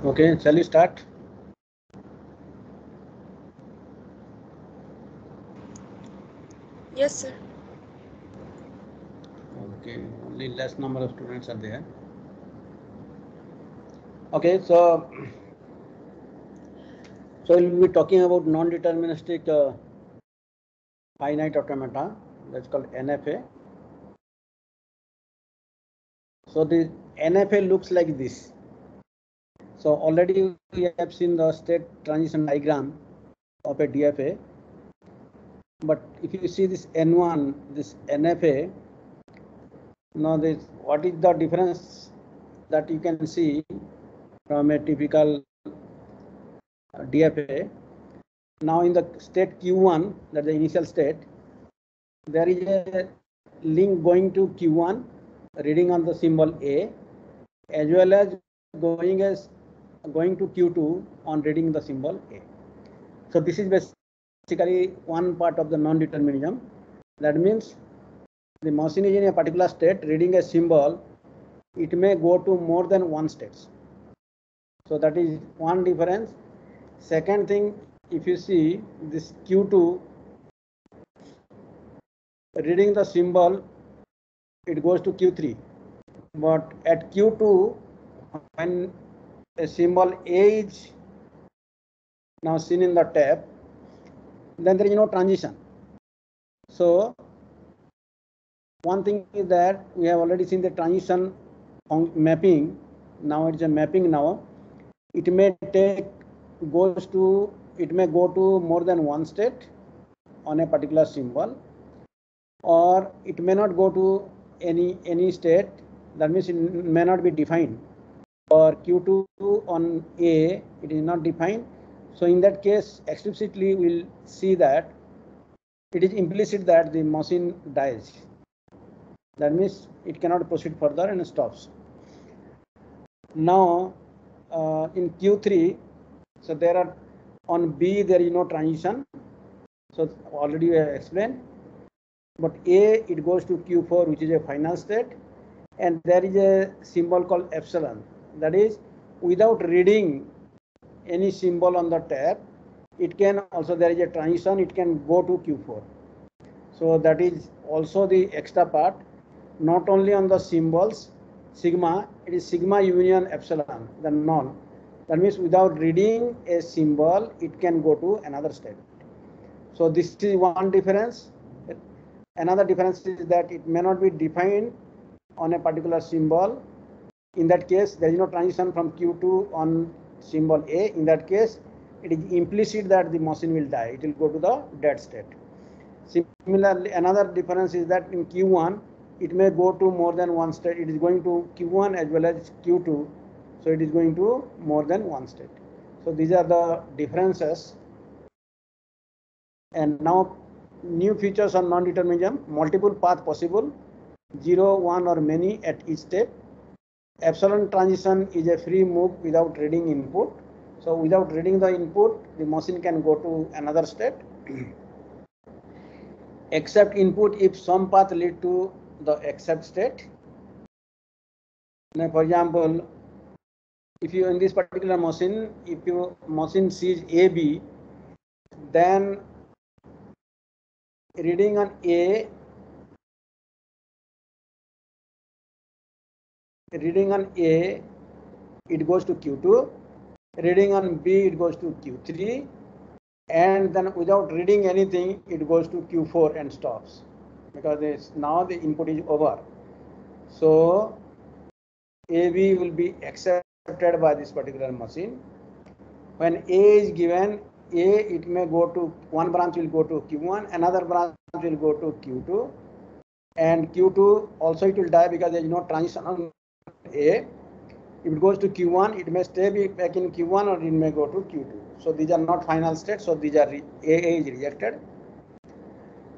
Okay, shall we start? Yes, sir. Okay, only less number of students are there. Okay, so we'll be talking about non-deterministic finite automata. That's called NFA. So the NFA looks like this. So already we have seen the state transition diagram of a DFA. But if you see this N1, this NFA, now this, what is the difference that you can see from a typical DFA? Now in the state Q1, that's the initial state, there is a link going to Q1, reading on the symbol A, as well as going to Q2 on reading the symbol A. So this is basically one part of the non-determinism. That means the machine is in a particular state reading a symbol, it may go to more than one states. So that is one difference. Second thing, if you see this Q2 reading the symbol, it goes to Q3. But at Q2, when a symbol A is now seen in the tab, then there is no transition. So one thing is that we have already seen the transition mapping. Now it's a mapping now. It may go to more than one state on a particular symbol, or it may not go to any state. That means it may not be defined. For Q2 on A, it is not defined. So in that case, explicitly we'll see that it is implicit that the machine dies. That means it cannot proceed further and stops. Now in Q3, so there are on B there is no transition. So already we have explained. But A, it goes to Q4, which is a final state, and there is a symbol called epsilon. That is, without reading any symbol on the tab, it can also, there is a transition, it can go to Q4. So that is also the extra part, not only on the symbols, sigma, it is sigma union epsilon, the null. That means without reading a symbol, it can go to another state. So this is one difference. Another difference is that it may not be defined on a particular symbol. In that case, there is no transition from Q2 on symbol A. In that case, it is implicit that the machine will die. It will go to the dead state. Similarly, another difference is that in Q1, it may go to more than one state. It is going to Q1 as well as Q2. So it is going to more than one state. So these are the differences. And now new features on non-determinism: multiple path possible, 0, 1 or many at each step. Epsilon transition is a free move without reading input. So without reading the input, the machine can go to another state. Except input if some path lead to the except state. Now, for example, if you in this particular machine, if your machine sees AB, then reading on A, it goes to Q2. Reading on B, it goes to Q3. And then without reading anything, it goes to Q4 and stops, because now the input is over. So AB will be accepted by this particular machine. When A is given, it may go to, one branch will go to Q1, another branch will go to Q2, and Q2 also it will die because there is no transition on A. If it goes to Q1, it may stay back in Q1 or it may go to Q2. So these are not final states, so these are AA is rejected.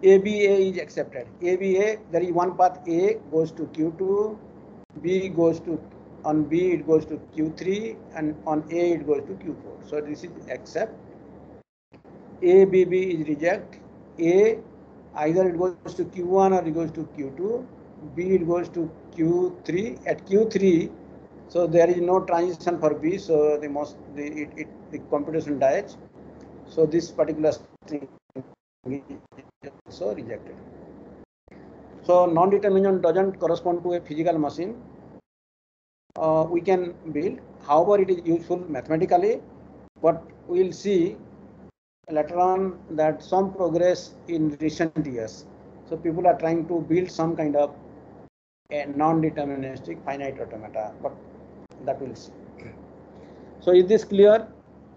ABA is accepted. ABA, there is one path, A goes to Q2, B goes to, on B it goes to Q3, and on A it goes to Q4. So this is accept. ABB is reject. A, either it goes to Q1 or it goes to Q2. B, it goes to Q3. At Q3, So there is no transition for B, so the computation dies. So this particular string is also rejected. So non-determinism doesn't correspond to a physical machine. We can build. However, it is useful mathematically, but we will see later on that some progress in recent years. So people are trying to build some kind of a non-deterministic finite automata, but that we'll see. So is this clear?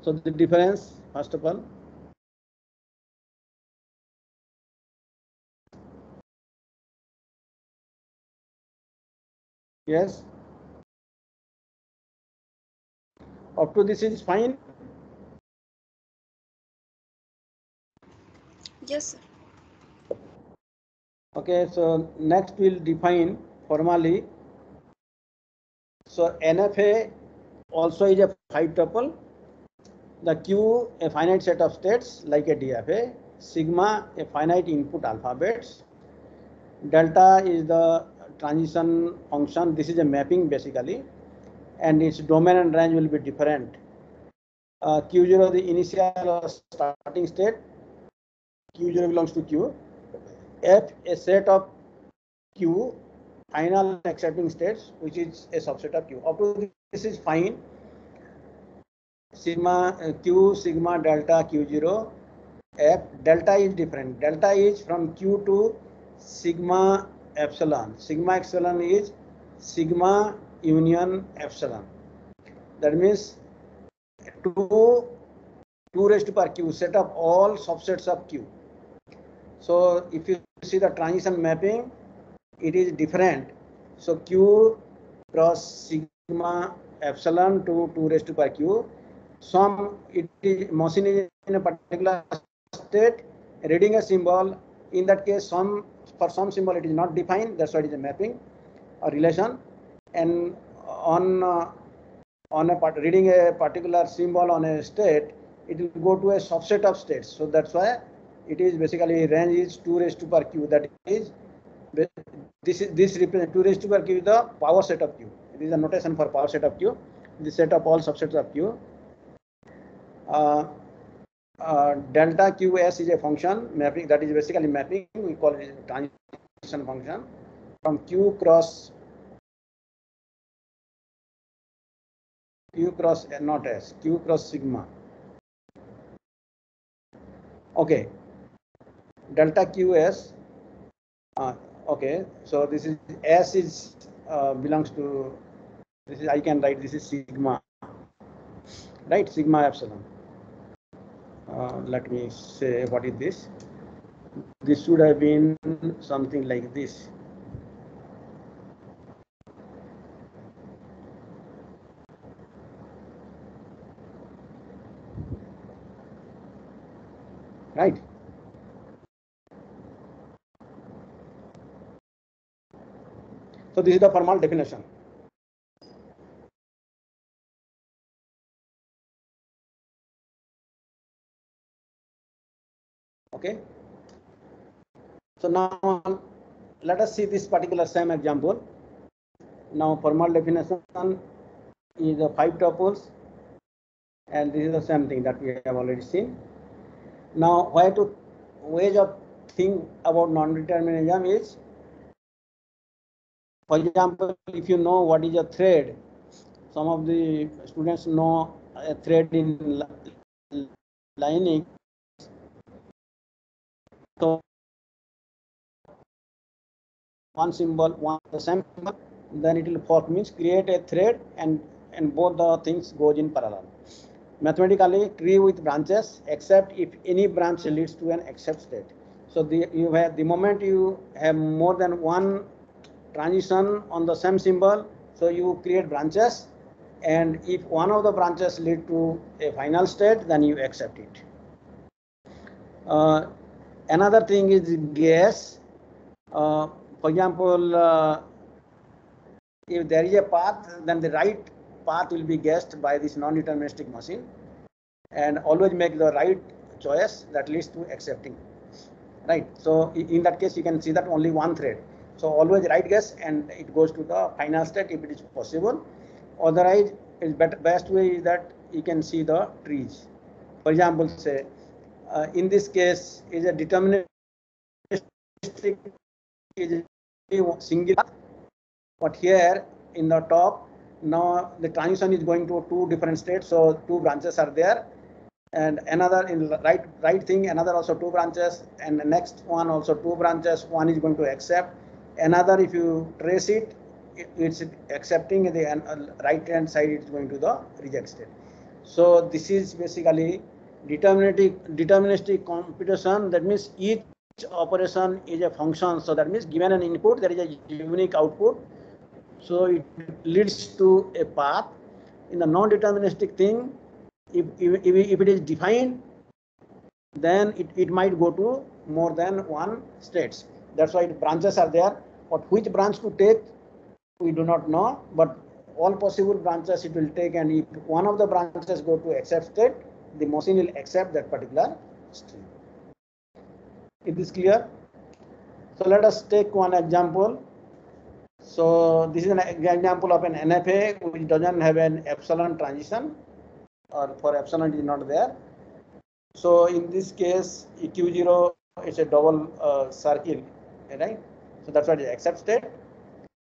So the difference, first of all. Yes. Up to this is fine. Yes, sir. Okay, so next we'll define formally. So NFA also is a 5 tuple. The Q a finite set of states like a DFA. Sigma a finite input alphabets. Delta is the transition function. This is a mapping basically, and its domain and range will be different. Q0 the initial or starting state. Q0 belongs to Q. F a set of Q final accepting states, which is a subset of Q. Up to this is fine. Sigma Q sigma delta Q0 F delta is different. Delta is from Q to sigma epsilon. Sigma epsilon is sigma union epsilon. That means 2 raised to power Q set of all subsets of Q. So if you see the transition mapping, it is different. So Q cross sigma epsilon to 2 raised to power Q. Some it is machine is in a particular state reading a symbol. In that case, for some symbol it is not defined. That's why it is a mapping or relation. And on reading a particular symbol on a state, it will go to a subset of states. So that's why it is basically range is 2 raised to power Q. That is this represents 2 raised to power Q is the power set of Q. It is a notation for power set of Q. The set of all subsets of Q. Delta QS is a function mapping, that is basically mapping. We call it a transition function from Q cross not S, Q cross sigma. Okay, delta QS. Okay, so this is S is belongs to this is, I can write this is sigma, right? Sigma epsilon. Let me say what is this. This should have been something like this. Right. So this is the formal definition. Okay. So now let us see this particular same example. Now formal definition is the 5 tuples, and this is the same thing that we have already seen. Now ways of think about non-determinism is, for example, if you know what is a thread, some of the students know a thread in Linux. So one symbol, the same symbol, then it will fork, means create a thread, and both the things goes in parallel. Mathematically, tree with branches, except if any branch leads to an except state. So you have the moment you have more than one transition on the same symbol, so you create branches, and if one of the branches lead to a final state, then you accept it. Another thing is guess. For example, if there is a path, then the right path will be guessed by this non-deterministic machine, and always make the right choice that leads to accepting. Right. So in that case, you can see that only one thread. So always right guess, and it goes to the final state if it is possible. Otherwise, best way is that you can see the trees. For example, say in this case is a deterministic is a single, but here in the top now the transition is going to two different states, so two branches are there, and another in the right thing another also two branches, and the next one also two branches. One is going to accept, another if you trace it, it's accepting, the right hand side it's going to the reject state. So this is basically deterministic computation. That means each operation is a function. So that means given an input there is a unique output, so it leads to a path. In the non-deterministic thing, if it is defined, then it might go to more than one states. That's why branches are there, but which branch to take we do not know, but all possible branches it will take, and if one of the branches go to accept state, the machine will accept that particular string. Is this clear? So let us take one example. So this is an example of an NFA which doesn't have an epsilon transition, or for epsilon it is not there. So in this case Q0 is a double circle, right? So that's why it is accept state.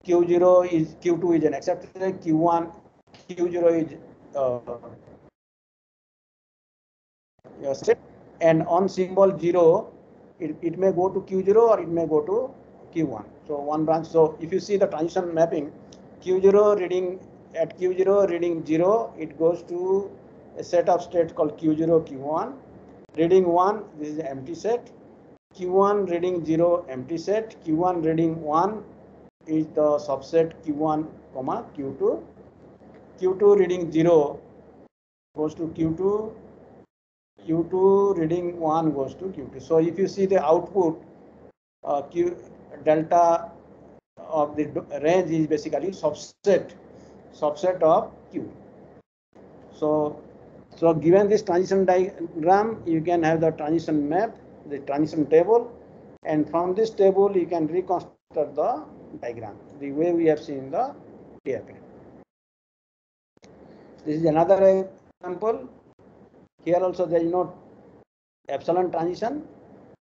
Q0 is Q2 is an accept state, Q1 Q0 is state, and on symbol 0 it may go to Q0 or it may go to Q1. So one branch. So if you see the transition mapping, Q0 reading at Q0 reading 0, it goes to a set of states called Q0 Q1. Reading 1, this is an empty set. Q1 reading 0, empty set. Q1 reading 1 is the subset Q1 comma Q2. Q2 reading 0 goes to Q2. Q2 reading 1 goes to Q2. So if you see the output, Q delta of the range is basically subset of Q. So given this transition diagram, you can have the transition map, the transition table, and from this table you can reconstruct the diagram the way we have seen the DFA. This is another example. Here also there is no epsilon transition,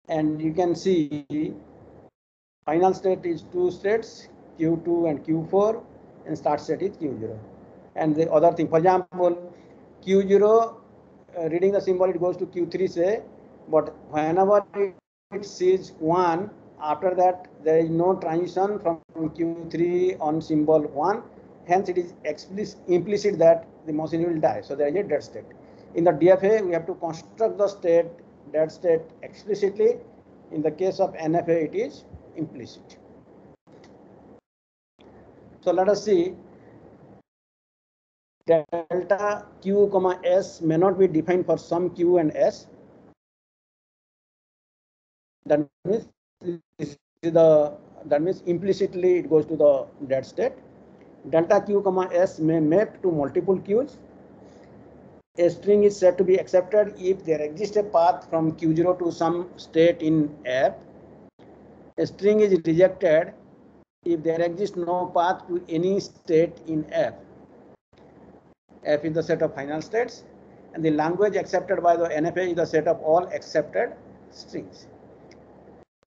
and you can see final state is two states, Q2 and Q4, and start state is Q0. And the other thing, for example, Q0 reading the symbol it goes to Q3 say, but whenever it sees 1, after that there is no transition from Q3 on symbol 1, hence it is implicit that the machine will die, so there is a dead state. In the DFA we have to construct the dead state explicitly. In the case of NFA it is implicit. So let us see, delta Q comma S may not be defined for some Q and S. That means implicitly it goes to the dead state. Delta Q comma S may map to multiple Qs. A string is said to be accepted if there exists a path from Q0 to some state in F. A string is rejected if there exists no path to any state in F. F is the set of final states, and the language accepted by the NFA is the set of all accepted strings.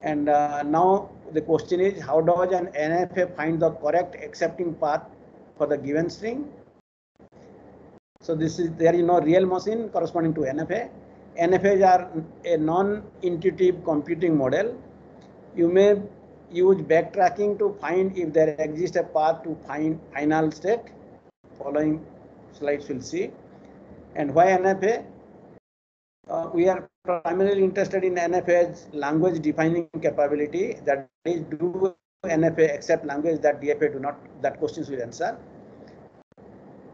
And now the question is, how does an NFA find the correct accepting path for the given string? So there is no real machine corresponding to NFA. NFAs are a non-intuitive computing model. You may use backtracking to find if there exists a path to final state. Following slides will see. And why NFA? We are primarily interested in NFA's language defining capability. That is, do NFA accept language that DFA do not? That questions will answer.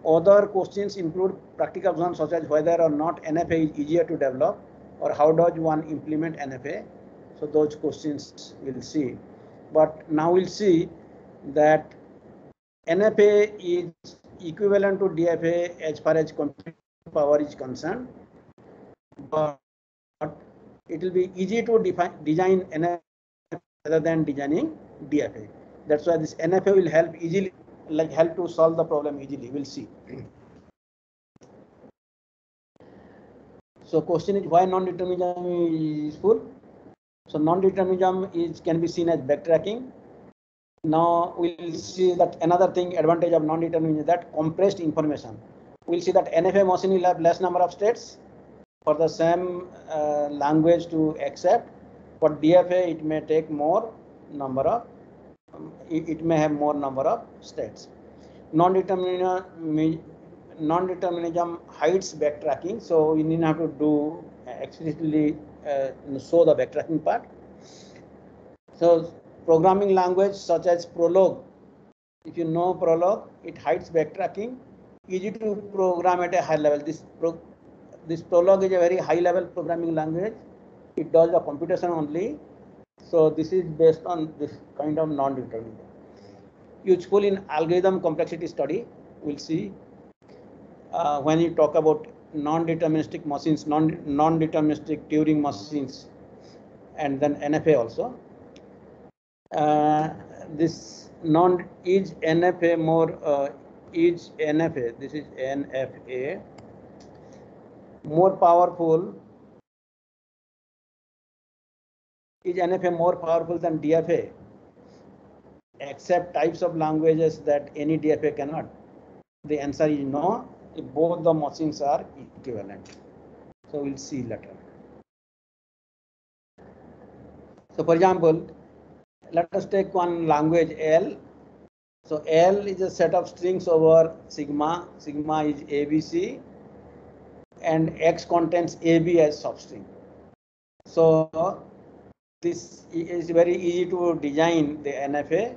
Other questions include practical ones such as whether or not NFA is easier to develop, or how does one implement NFA. So those questions we'll see. But now we'll see that NFA is equivalent to DFA as far as computing power is concerned, but it will be easy to design NFA rather than designing DFA. That's why this NFA will help easily like help to solve the problem easily. We'll see. So question is, why non-determinism is useful? So non-determinism can be seen as backtracking. Now we'll see that another thing, advantage of non-determinism is that compressed information. We'll see that NFA machine will have less number of states for the same language to accept, but DFA it may take more number of, it may have more number of states. Non-determinism hides backtracking, so you need have to do explicitly show the backtracking part. So programming language such as Prolog, if you know Prolog, it hides backtracking, easy to program at a high level. This Prolog is a very high level programming language. It does the computation only. So this is based on this kind of non-determinism. Useful in algorithm complexity study. We'll see when you talk about non-deterministic machines, non-deterministic Turing machines, and then NFA also. This is NFA more is NFA. This is NFA more powerful. Is NFA more powerful than DFA? Except types of languages that any DFA cannot. The answer is no, if both the machines are equivalent. So we'll see later. So for example, let us take one language L. So L is a set of strings over sigma. Sigma is ABC, and X contains AB as substring. So this is very easy to design the NFA.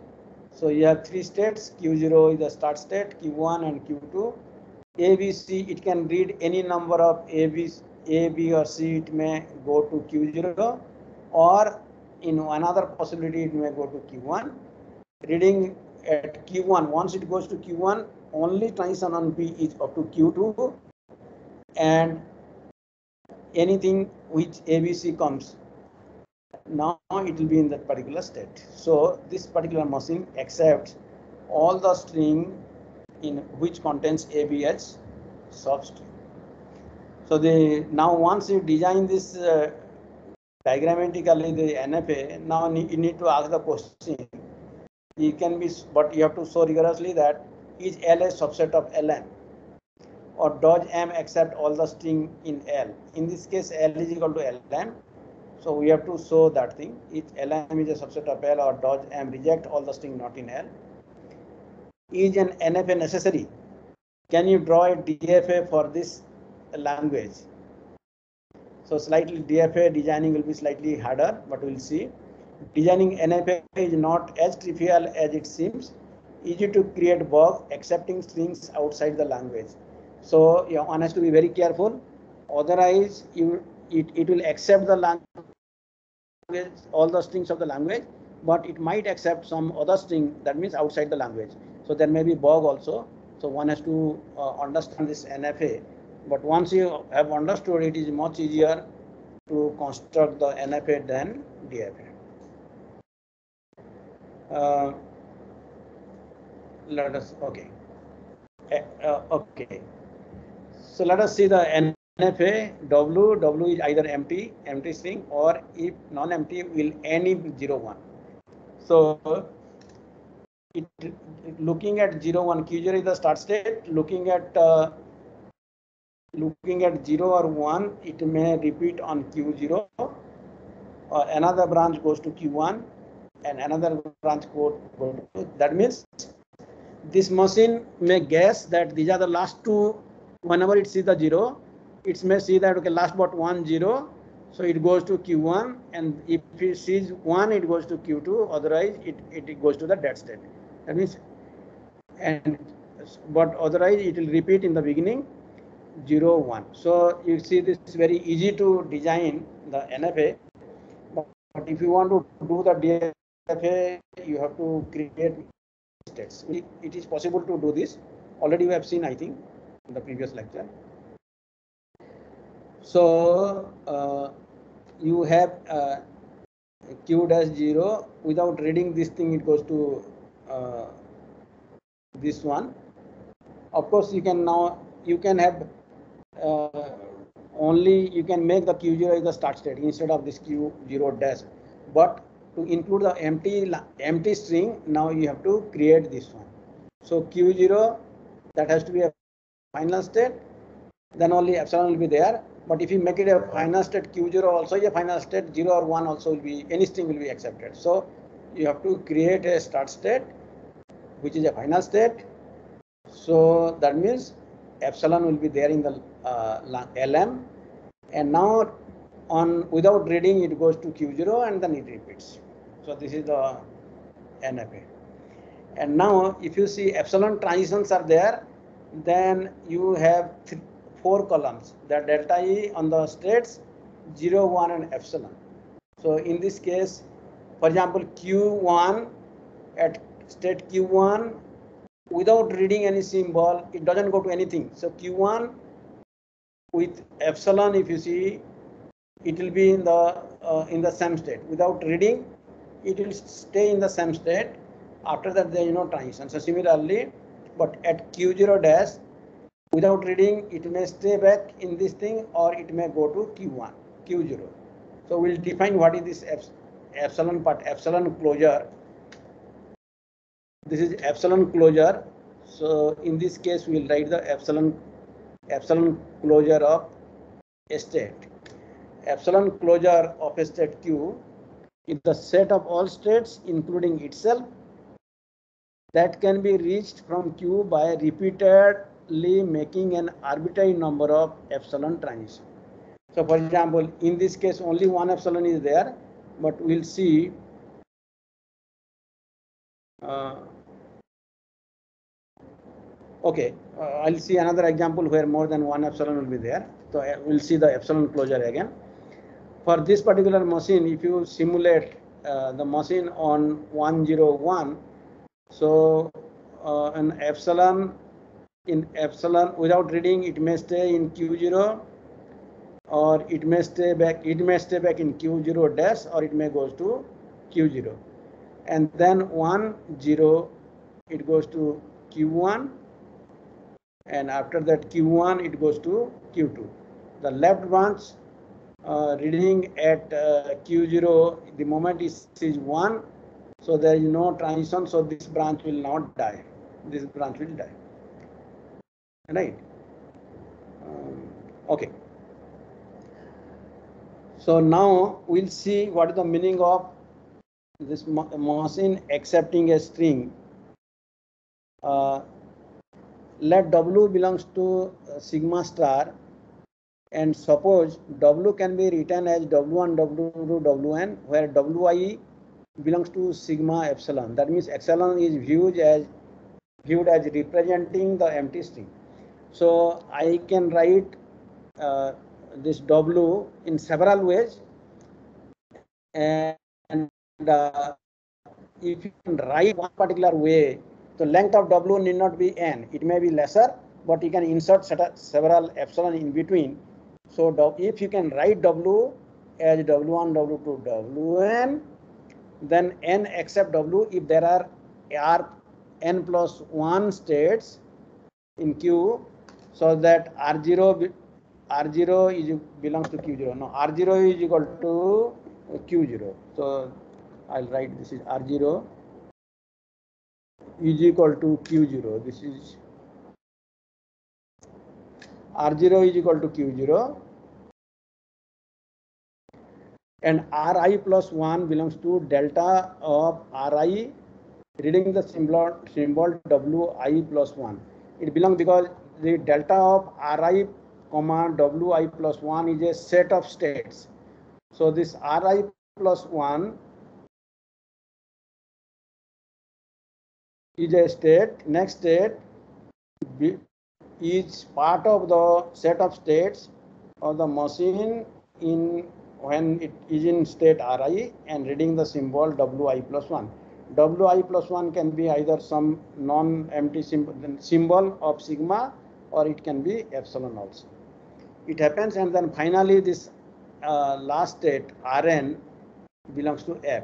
So you have three states. Q0 is the start state, Q1 and Q2. ABC, it can read any number of A, B or C, it may go to Q0, or in another possibility it may go to Q1. Reading at Q1, once it goes to Q1, only transition on P is up to Q2, and anything which ABC comes, now it will be in that particular state. So this particular machine accepts all the string in which contains AB as substring. So now once you design this diagrammatically the NFA, now you need to ask the question. It can be, but you have to show rigorously that is L a subset of Ln, or does M accept all the string in L? In this case, L is equal to Ln. So we have to show that thing. Is Lm is a subset of L, or does M reject all the string not in L? Is an NFA necessary? Can you draw a DFA for this language? So slightly DFA designing will be slightly harder, but we'll see. Designing NFA is not as trivial as it seems. Easy to create bug accepting strings outside the language. So one has to be very careful. Otherwise, it will accept the language, all the strings of the language, but it might accept some other string, that means outside the language. So there may be bug also. So one has to understand this NFA. But once you have understood, it is much easier to construct the NFA than DFA. Let us, okay. Okay. So let us see the NFA. W is either empty string, or if non-empty will end in 0, 1. So looking at 0, 1, Q0 is the start state. Looking at 0 or 1, it may repeat on Q0, or another branch goes to Q1, and another branch goes to, that means this machine may guess that these are the last two. Whenever it sees the 0, it may see that, okay, last but 1, 0, so it goes to Q1, and if it sees 1, it goes to Q2, otherwise it goes to the dead state. That means, but otherwise it will repeat in the beginning 0, 1. So you see, this is very easy to design the NFA, but if you want to do the DFA, you have to create states. It is possible to do this. Already we have seen, I think, in the previous lecture. So you have Q-0. Without reading this thing, it goes to this one. Of course, you can have only you can make the Q0 as the start state instead of this Q0 dash. But to include the empty string, now you have to create this one. So Q0, that has to be a final state, then only epsilon will be there. But if you make it a final state, Q0 also a final state, 0 or 1 also will be, any string will be accepted. So you have to create a start state, which is a final state. So that means epsilon will be there in the LM, and now without reading it goes to Q0 and then it repeats. So this is the NFA. And now if you see epsilon transitions are there, then you have 4 columns, the delta E on the states 0, 1 and epsilon. So in this case, for example, Q1 at state Q1, without reading any symbol, it doesn't go to anything. So Q1 with epsilon, if you see, it will be in the same state. Without reading, it will stay in the same state. After that, there is no transition. So similarly, but at Q0 dash, without reading, it may stay back in this thing, or it may go to Q1, Q0. So we'll define what is this epsilon part, epsilon closure. This is epsilon closure. So in this case, we will write the epsilon closure of a state. Epsilon closure of a state Q is the set of all states, including itself, that can be reached from Q by repeatedly making an arbitrary number of epsilon transitions. So for example, in this case, only one epsilon is there, but we'll see I'll see another example where more than one epsilon will be there. So we'll see the epsilon closure again. For this particular machine, if you simulate the machine on 101, so an epsilon without reading, it may stay in Q0, or it may stay back in Q0 dash, or it may goes to Q0, and then 1 0 it goes to Q1, and after that Q1 it goes to Q2. The left branch reading at Q0, the moment it is 1, so there is no transition, so this branch will not die. This branch will die. Right? Okay. So now we'll see what is the meaning of this machine accepting a string. Let W belongs to sigma star, and suppose W can be written as W1, W2, Wn, where Wi belongs to sigma epsilon. That means epsilon is viewed as representing the empty string. So I can write this W in several ways, and if you can write one particular way, the length of W need not be n. It may be lesser, but you can insert several epsilon in between. So if you can write W as W1, W2, Wn, then n except W if there are n plus 1 states in Q, so that R0 is belongs to Q0. No, R0 is equal to Q0. So I'll write this is R0 is equal to Q0. This is R0 is equal to Q0, and Ri plus 1 belongs to delta of Ri reading the symbol Wi plus 1. It belongs because the delta of Ri comma Wi plus 1 is a set of states. So this Ri plus 1 is a state. Next state is part of the set of states of the machine when it is in state Ri and reading the symbol Wi plus 1. Wi plus 1 can be either some non-empty symbol of sigma, or it can be epsilon also. It happens, and then finally this last state Rn belongs to F,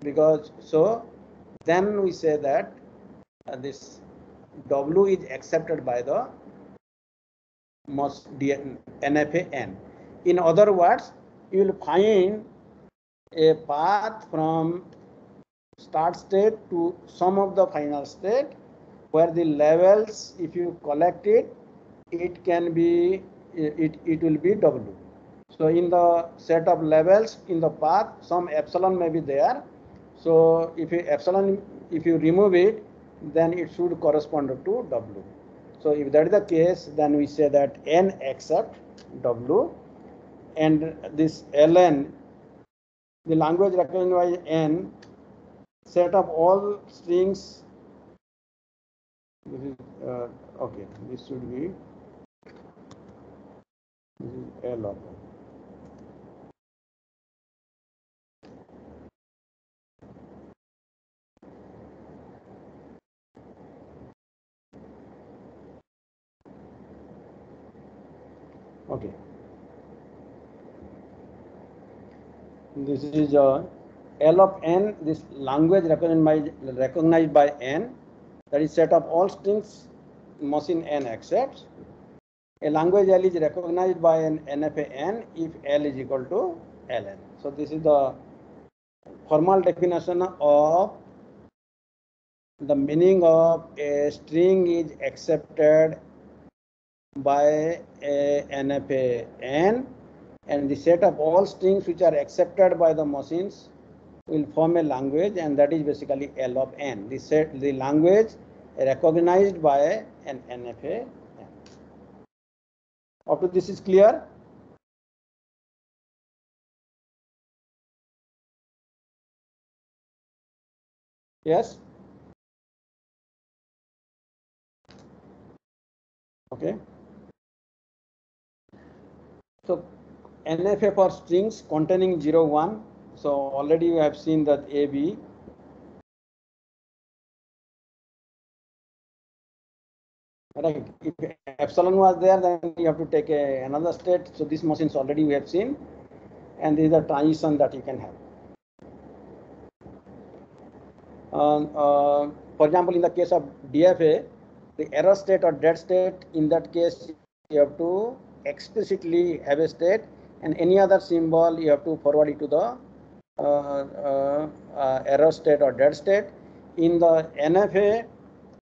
because so then we say that this W is accepted by the NFA N. In other words, you will find a path from start state to some of the final state where the levels, if you collect it, it can be, it will be W. So in the set of levels in the path, some epsilon may be there. So if you remove it, then it should correspond to W. So if that is the case, then we say that N accept W, and this Ln, the language recognized by N, set of all strings. This is okay. This should be, this is L of N. Okay. This is L of N, this language recognized by N, that is set of all strings machine N accepts. A language L is recognized by an NFA N if L is equal to Ln. So this is the formal definition of the meaning of a string is accepted by a NFA N, and the set of all strings which are accepted by the machines will form a language, and that is basically L of N. The language recognized by an NFA N. Up to this is clear? Yes? Okay. So NFA for strings containing 0, 1. So already you have seen that AB. Right. If epsilon was there, then you have to take another state. So these machines already we have seen, and these are transition that you can have. For example, in the case of DFA, the error state or dead state, in that case, you have to explicitly have a state, and any other symbol you have to forward it to the error state or dead state. In the NFA,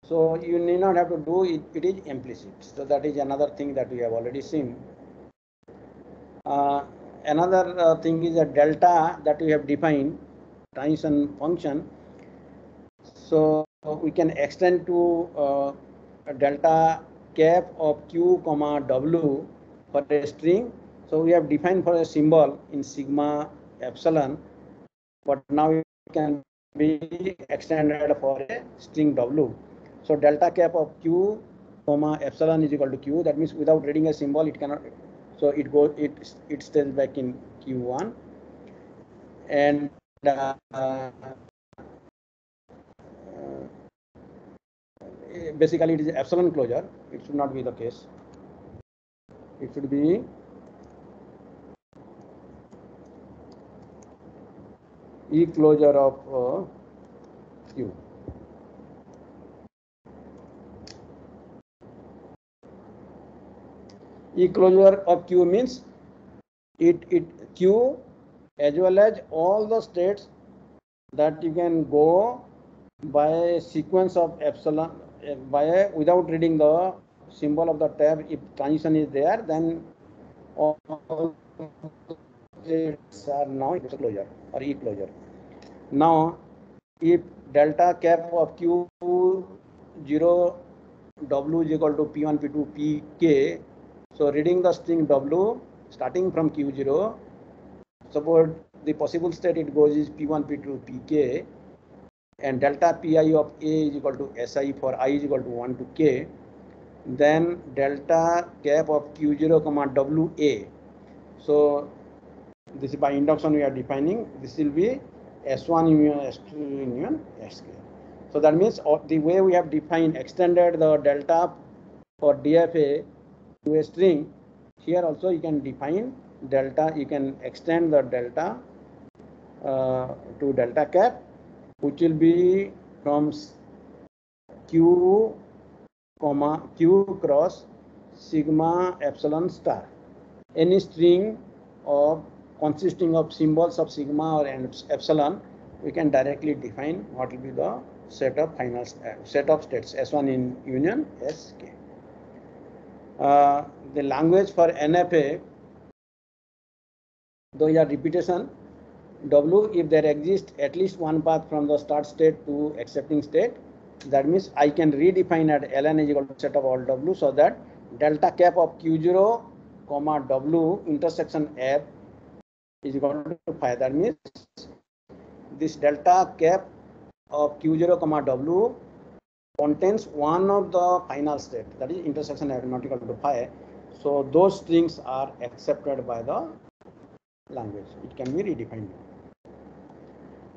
so you need not have to do it, it is implicit. So that is another thing that we have already seen. Another thing is a delta that we have defined, transition function. So we can extend to a delta cap of Q comma W for a string. So we have defined for a symbol in sigma epsilon, but now it can be extended for a string W. So delta cap of Q comma epsilon is equal to Q. That means without reading a symbol, it cannot. So it goes. It stays back in Q1, and basically it is epsilon closure. It should not be the case. It should be E closure of Q. E closure of Q means it Q as well as all the states that you can go by a sequence of epsilon without reading the symbol of the tab. If transition is there, then all states are now closure or E closure. Now, if delta cap of Q0 W is equal to P1, P2, Pk, so reading the string W starting from Q0, suppose the possible state it goes is P1, P2, Pk, and delta Pi of A is equal to Si for I is equal to 1 to K, then delta cap of Q0 comma WA. So this is by induction we are defining. This will be S1 union S2 union Sk. So that means the way we have defined extended the delta for DFA to a string, here also you can define delta, you can extend the delta to delta cap, which will be from Q comma q cross sigma epsilon star. Any string of consisting of symbols of sigma or epsilon, we can directly define what will be the set of final set of states S1 in union Sk. The language for NFA, though you are repetition, W, if there exists at least one path from the start state to accepting state, that means I can redefine at ln is equal to set of all W, so that delta cap of Q0 comma W intersection F is equal to phi. That means this delta cap of Q0 comma W contains one of the final state, that is intersection F not equal to phi. So those strings are accepted by the language. It can be redefined.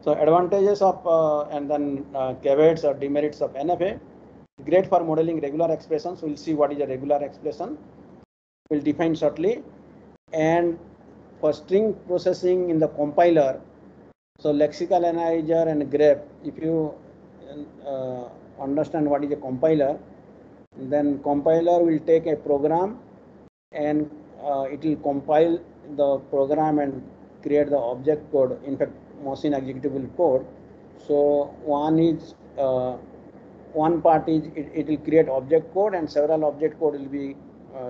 So advantages of and then caveats or demerits of NFA. Great for modeling regular expressions. We'll see what is a regular expression. We'll define shortly. And for string processing in the compiler, so lexical analyzer and grep, if you understand what is a compiler, then compiler will take a program and it will compile the program and create the object code, in fact machine executable code. So one part is it will create object code, and several object code will be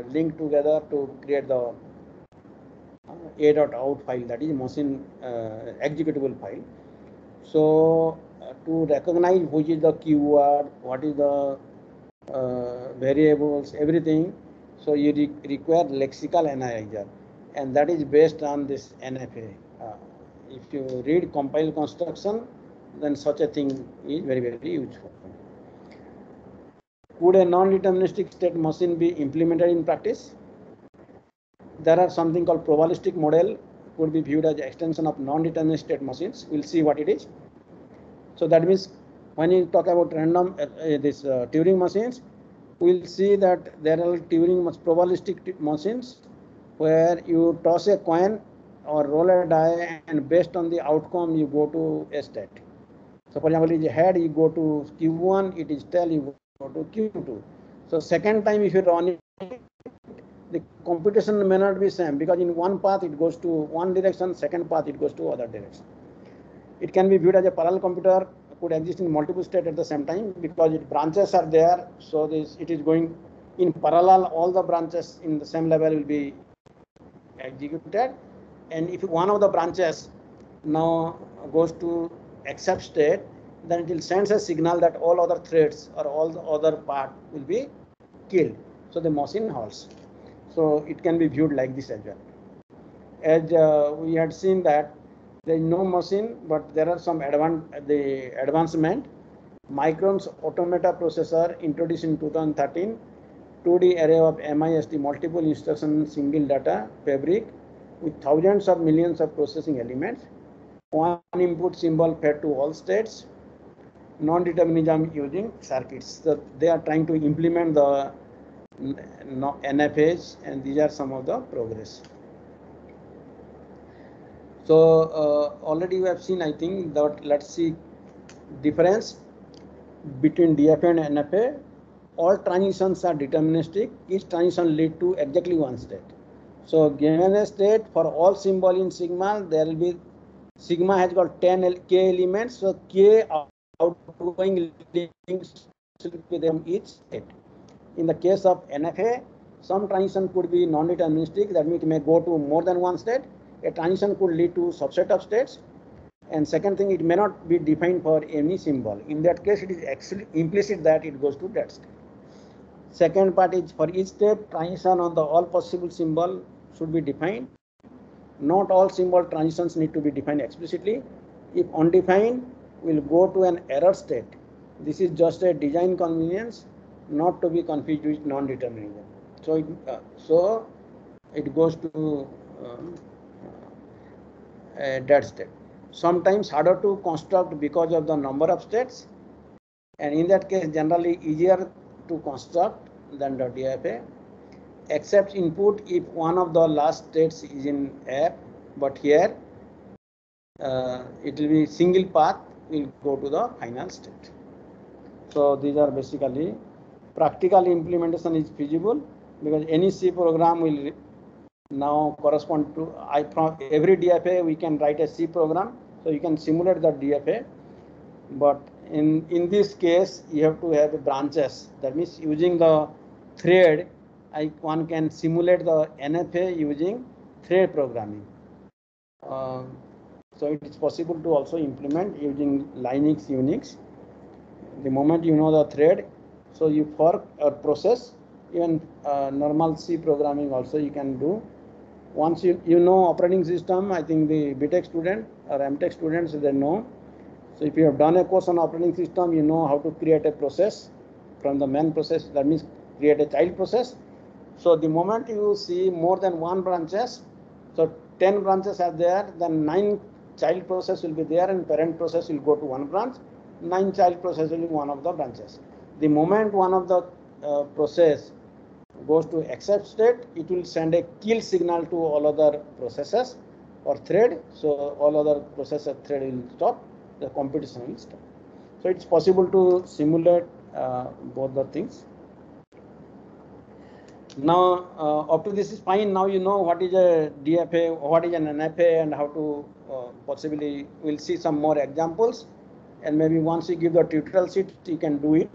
linked together to create the a.out file, that is machine executable file. So to recognize which is the keyword, what is the variables, everything, so you require lexical analyzer, and that is based on this NFA. If you read compile construction, then such a thing is very, very useful. Could a non-deterministic state machine be implemented in practice? There are something called probabilistic model, could be viewed as extension of non-deterministic state machines. We'll see what it is. So that means when you talk about random Turing machines, we'll see that there are Turing probabilistic machines where you toss a coin or roll a die, and based on the outcome you go to a state. So for example, if you head, you go to Q1, it is tail, you go to Q2. So second time if you run it, the computation may not be same, because in one path it goes to one direction, second path it goes to other direction. It can be viewed as a parallel computer, could exist in multiple states at the same time, because its branches are there. So it is going in parallel, all the branches in the same level will be executed. And if one of the branches now goes to accept state, then it will send a signal that all other threads or all the other part will be killed. So the machine halts. So it can be viewed like this as well. As we had seen that there is no machine, but there are some advancement. Micron's Automata processor introduced in 2013, 2D array of MIST, multiple instruction single data fabric with thousands of millions of processing elements, one input symbol fed to all states, non-determinism using circuits. So they are trying to implement the NFAs, and these are some of the progress. So already we have seen, I think, that let's see difference between DFA and NFA. All transitions are deterministic. Each transition lead to exactly one state. So given a state, for all symbol in sigma, there will be, sigma has got 10 k elements, so k outgoing links with them each state. In the case of NFA, some transition could be non-deterministic, that means it may go to more than one state. A transition could lead to subset of states. And second thing, it may not be defined for any symbol. In that case, it is actually implicit that it goes to that state. Second part is, for each step, transition on the all possible symbol should be defined. Not all symbol transitions need to be defined explicitly. If undefined, we'll go to an error state. This is just a design convenience, not to be confused with non-determinism. So it goes to a dead state. Sometimes harder to construct because of the number of states, and in that case generally easier to construct than the DFA. Accepts input if one of the last states is in F, but here it will be single path will go to the final state. So these are basically practical implementation is feasible because any C program will now correspond to from every DFA we can write a C program, so you can simulate the DFA. But in this case you have to have branches. That means using the thread, one can simulate the NFA using thread programming. So it is possible to also implement using Linux, Unix. The moment you know the thread, so you fork or process, even normal C programming also you can do. Once you know operating system, I think the BTech student or MTech students, they know. So if you have done a course on operating system, you know how to create a process from the main process. That means create a child process. So the moment you see more than one branches, so 10 branches are there, then 9 child process will be there and parent process will go to one branch. 9 child process will be one of the branches. The moment one of the process goes to accept state, it will send a kill signal to all other processes or thread. So all other processor thread will stop, the competition will stop. So it's possible to simulate both the things. Now up to this is fine. Now you know what is a DFA, what is an NFA, and how to possibly we'll see some more examples. And maybe once you give the tutorial sheet, you can do it,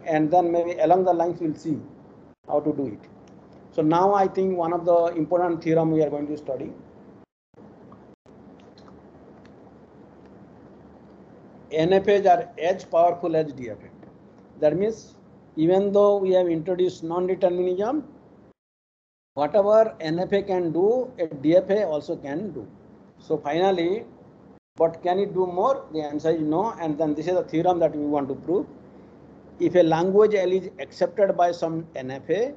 and then maybe along the lines we'll see how to do it. So now I think one of the important theorem we are going to study. NFAs are as powerful as DFA. That means even though we have introduced non-determinism, whatever NFA can do, a DFA also can do. So finally, but can it do more? The answer is no. And then this is a theorem that we want to prove. If a language L is accepted by some NFA,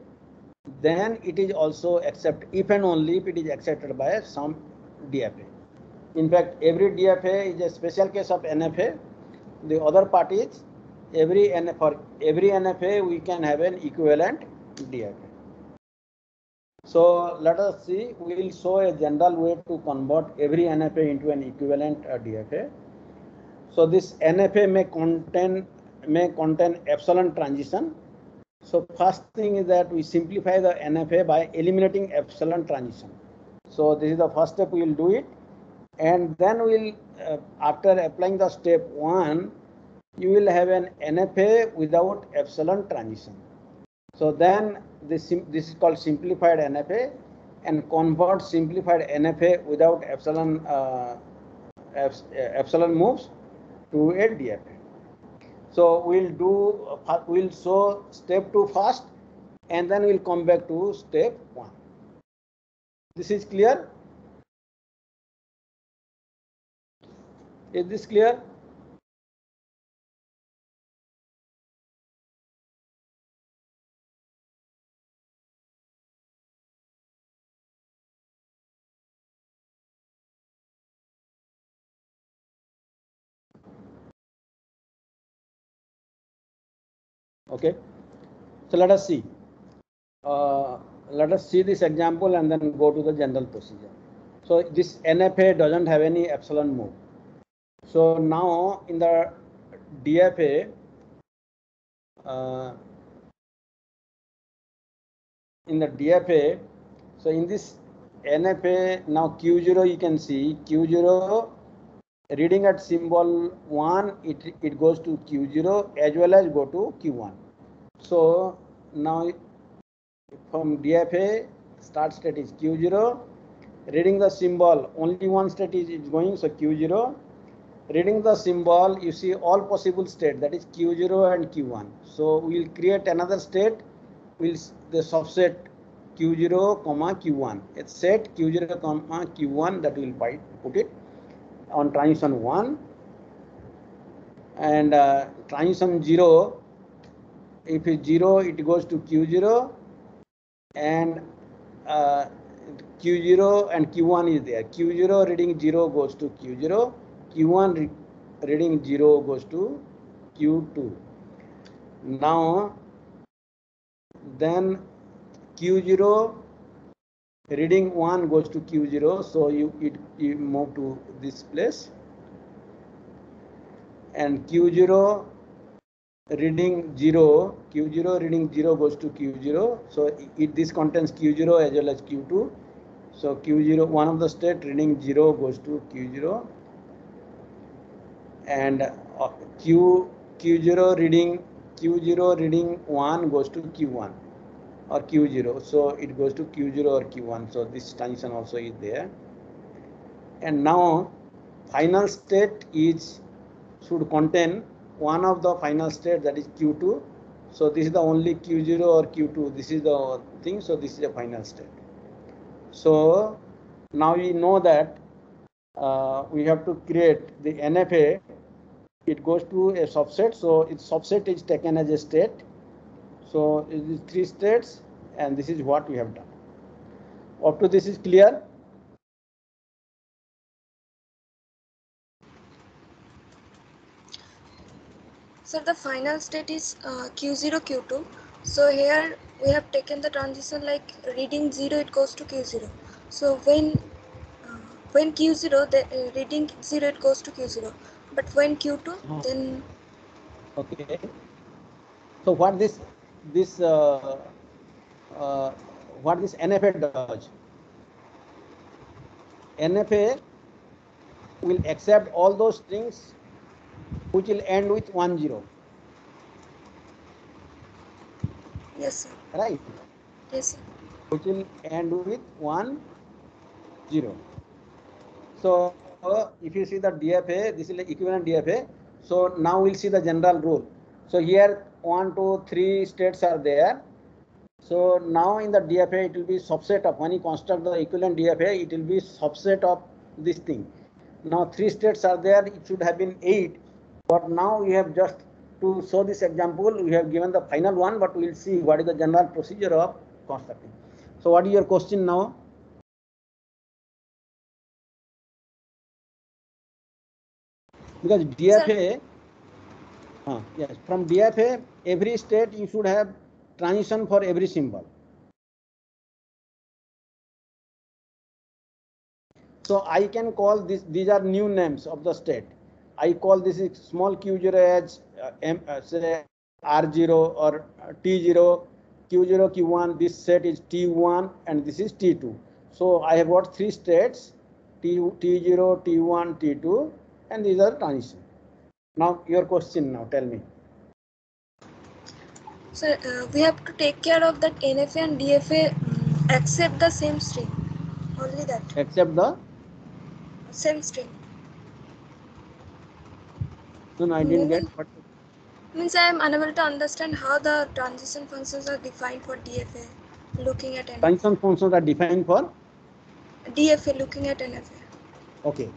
then it is also accepted if and only if it is accepted by some DFA. In fact, every DFA is a special case of NFA. The other part is for every NFA we can have an equivalent DFA. So let us see, we will show a general way to convert every NFA into an equivalent DFA. So this NFA may contain epsilon transition. So first thing is that we simplify the NFA by eliminating epsilon transition. So this is the first step, we will do it. And then we'll, after applying the step 1, you will have an NFA without epsilon transition. So then this is called simplified NFA, and convert simplified NFA without epsilon moves to a DFA. So we'll show step 2 first, and then we'll come back to step 1. This is clear? Is this clear? Okay, so let us see. Let us see this example and then go to the general procedure. So this NFA doesn't have any epsilon move. So now in the DFA, so in this NFA, now Q0 you can see Q0 reading at symbol 1, it goes to Q0 as well as go to Q1. So now from DFA, start state is Q0, reading the symbol, only one state is going, so Q0. Reading the symbol, you see all possible state, that is Q0 and Q1. So we will create another state, the subset Q0, Q1. It's set Q0, Q1, that we will put it on transition 1. And transition 0, if it's 0, it goes to Q0, and Q0 and Q1 is there. Q0 reading 0 goes to Q0, Q1 reading 0 goes to Q2. Now then Q0 reading 1 goes to Q0, so you move to this place, and Q0 reading 0, Q0 reading 0 goes to Q0. So this contains Q0 as well as Q2. So Q0, one of the state reading 0 goes to Q0, and Q0 reading 1 goes to Q1 or Q0. So it goes to Q0 or Q1. So this transition also is there. And now final state should contain one of the final state, that is Q2. So this is the only Q0 or Q2. This is the thing. So this is a final state. So now we know that we have to create the NFA. It goes to a subset. So its subset is taken as a state. So it is 3 states, and this is what we have done. Up to this is clear? So the final state is Q0, Q2. So here we have taken the transition like reading 0, it goes to Q0. So when Q0, the reading 0, it goes to Q0. But when Q2, then... Okay. So what this NFA does? NFA will accept all those strings which will end with 1, 0. Yes, sir. Right? Yes, sir. Which will end with 1, 0. So if you see the DFA, this is the equivalent DFA. So now we'll see the general rule. So here 1, 2, 3 states are there. So now in the DFA it will be subset of, when you construct the equivalent DFA, it will be subset of this thing. Now 3 states are there, it should have been 8, but now we have just to show this example, we have given the final one, but we will see what is the general procedure of constructing. So what is your question now? Because DFA, yes, from DFA, every state you should have transition for every symbol. So I can call this, these are new names of the state. I call this small q0 as say R0 or T0, Q0, Q1, this set is T1 and this is T2. So I have got 3 states, T0, T1, T2, and these are transition. Now your question now, tell me. So we have to take care of that NFA and DFA accept the same string, only that. Accept the same string. No, I didn't get. But means I am unable to understand how the transition functions are defined for DFA. Looking at NFA. Transition functions are defined for DFA. Looking at NFA. Okay.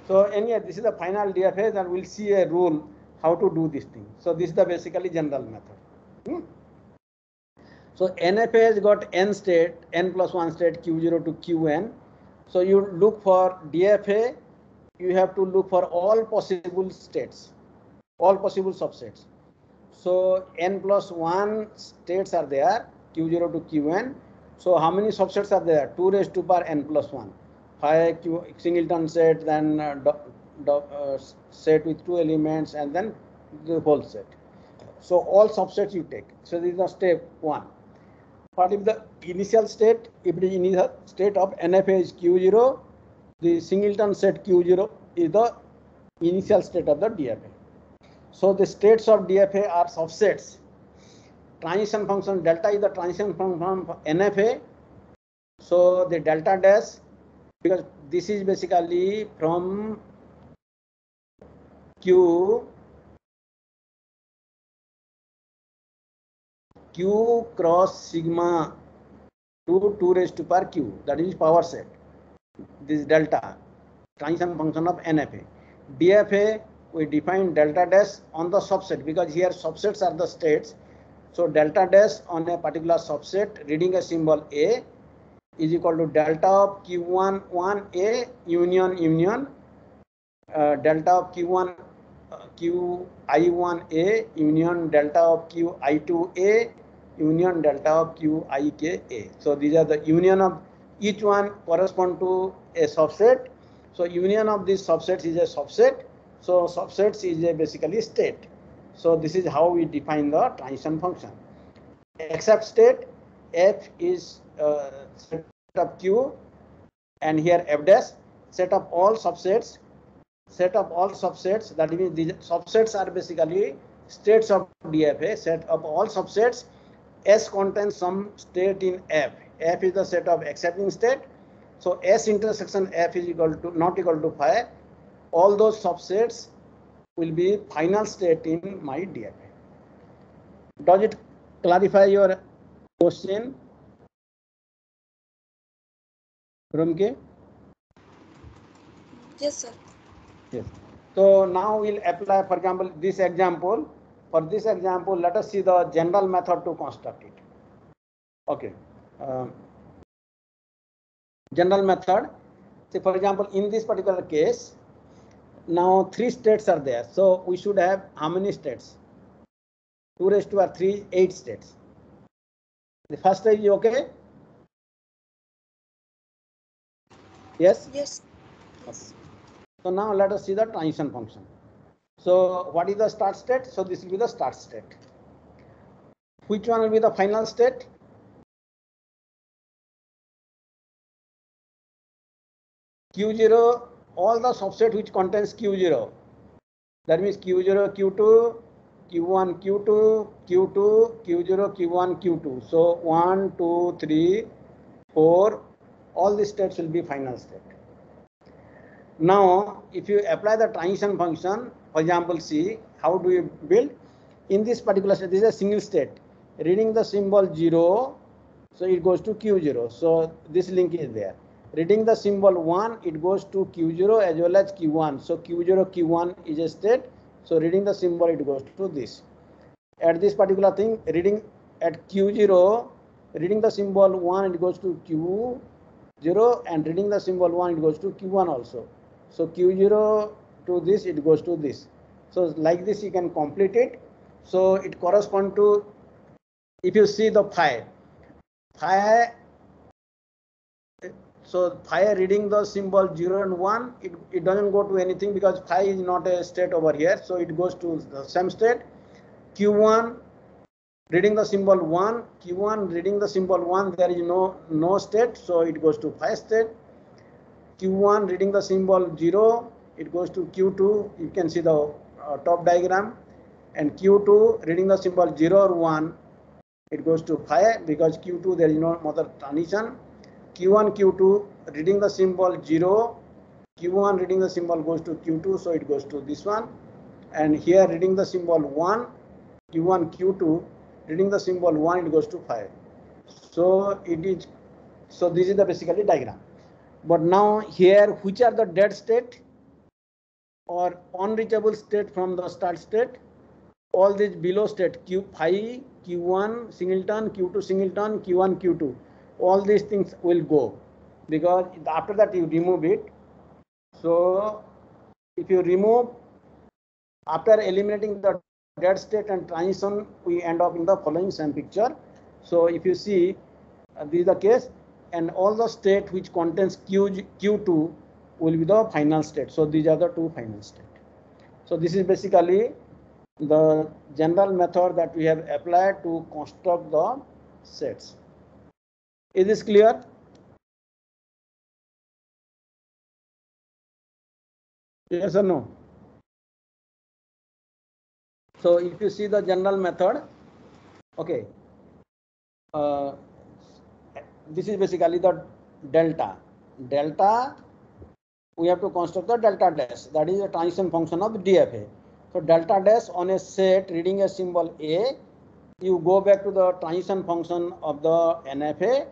So anyway, this is the final DFA, and we'll see a rule how to do this thing. So this is the basically general method. So NFA has got n state, n plus 1 state, Q0 to Qn. So you look for DFA, you have to look for all possible states, all possible subsets. So n plus 1 states are there, Q0 to Qn. So how many subsets are there? 2 raised to power n plus 1. 5 singleton set, then set with 2 elements, and then the whole set. So all subsets you take. So this is the step 1. What if the initial state? If the initial state of NFA is Q0, the singleton set Q0 is the initial state of the DFA. So the states of DFA are subsets. Transition function delta is the transition function for NFA. So the delta dash, because this is basically from Q cross sigma to 2 raised to power Q, that is power set. This delta, transition function of NFA. DFA, we define delta dash on the subset, because here subsets are the states. So delta dash on a particular subset reading a symbol A is equal to delta of Q1 1A union delta of Q1 QI1A union delta of QI2A union delta of QIKA. So these are the union of each one correspond to a subset. So union of these subsets is a subset. So subsets is a basically state. So this is how we define the transition function. Except state, F is set of Q, and here F dash, set of all subsets. Set of all subsets, that means these subsets are basically states of DFA. Set of all subsets, S contains some state in F. F is the set of accepting state. So S intersection F is equal to not equal to phi. All those subsets will be final state in my DFA. Does it clarify your question, Rumke? Yes, sir. Yes. So now we'll apply, for example, this example. For this example, let us see the general method to construct it. Okay. General method. Say, for example, in this particular case, now 3 states are there. So we should have how many states? 2 raised to 3, 8 states. The first stage is okay? Yes? Yes. Yes. So now let us see the transition function. So what is the start state? So this will be the start state. Which one will be the final state? Q0, all the subset which contains Q0. That means Q0, Q2, Q1, Q2, Q2, Q0, Q1, Q2. So 1, 2, 3, 4, all these states will be final state. Now, if you apply the transition function, for example, see, how do you build? In this particular state, this is a single state. Reading the symbol 0, so it goes to Q0. So this link is there. Reading the symbol 1, it goes to Q0 as well as Q1. So Q0, Q1 is a state. So reading the symbol, it goes to this. At this particular thing, reading at Q0, reading the symbol 1, it goes to Q0, and reading the symbol 1, it goes to Q1 also. So Q0 to this, it goes to this. So like this, you can complete it. So it corresponds to, if you see the phi, so phi reading the symbol 0 and 1, it doesn't go to anything because phi is not a state over here. So it goes to the same state. Q1 reading the symbol 1, Q1 reading the symbol 1, there is no state. So it goes to phi state. Q1 reading the symbol 0, it goes to Q2. You can see the top diagram. And Q2 reading the symbol 0 or 1, it goes to phi because Q2 there is no other transition. Q1, Q2 reading the symbol 0, Q1 reading the symbol goes to Q2, so it goes to this one. And here reading the symbol 1, Q1, Q2 reading the symbol 1, it goes to phi. So it is, so this is the basically diagram. But now here, which are the dead state or unreachable state from the start state? All these below state, Q phi, Q1 singleton, Q2 singleton, Q1, Q2, all these things will go because after that you remove it. So if you remove, after eliminating the dead state and transition, we end up in the following same picture. So if you see, this is the case, and all the state which contains Q2 will be the final state. So these are the two final state. So this is basically the general method that we have applied to construct the sets. Is this clear? Yes or no? So if you see the general method, okay, this is basically the delta. Delta, we have to construct the delta dash. That is a transition function of DFA. So delta dash on a set reading a symbol A, you go back to the transition function of the NFA.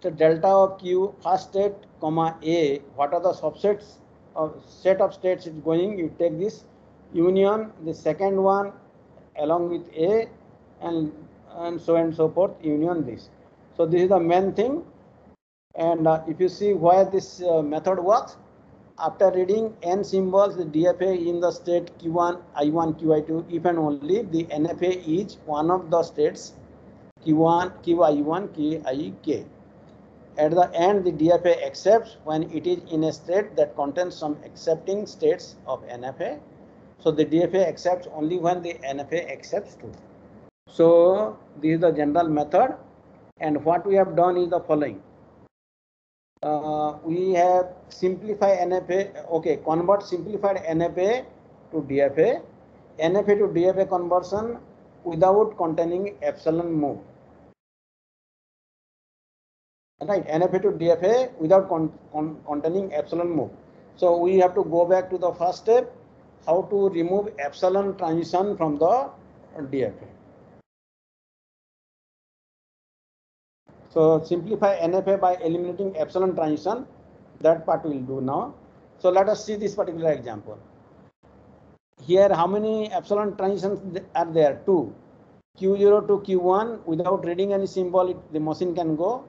So delta of Q first state comma A, what are the subsets of set of states is going, you take this union, the second one along with A, and so on and so forth, union this. So this is the main thing. And if you see why this method works, after reading n symbols, the DFA in the state Q1, I1, QI2, if and only the NFA is one of the states Q1, QI1, QIK. At the end, the DFA accepts when it is in a state that contains some accepting states of NFA. So the DFA accepts only when the NFA accepts true. So this is the general method, and what we have done is the following. We have simplified NFA, okay, convert simplified NFA to DFA, NFA to DFA conversion without containing epsilon move. Right, NFA to DFA without containing epsilon move. So we have to go back to the first step, how to remove epsilon transition from the DFA. So simplify NFA by eliminating epsilon transition. That part we will do now. So let us see this particular example. Here, how many epsilon transitions are there? 2. Q0 to Q1 without reading any symbol, the machine can go.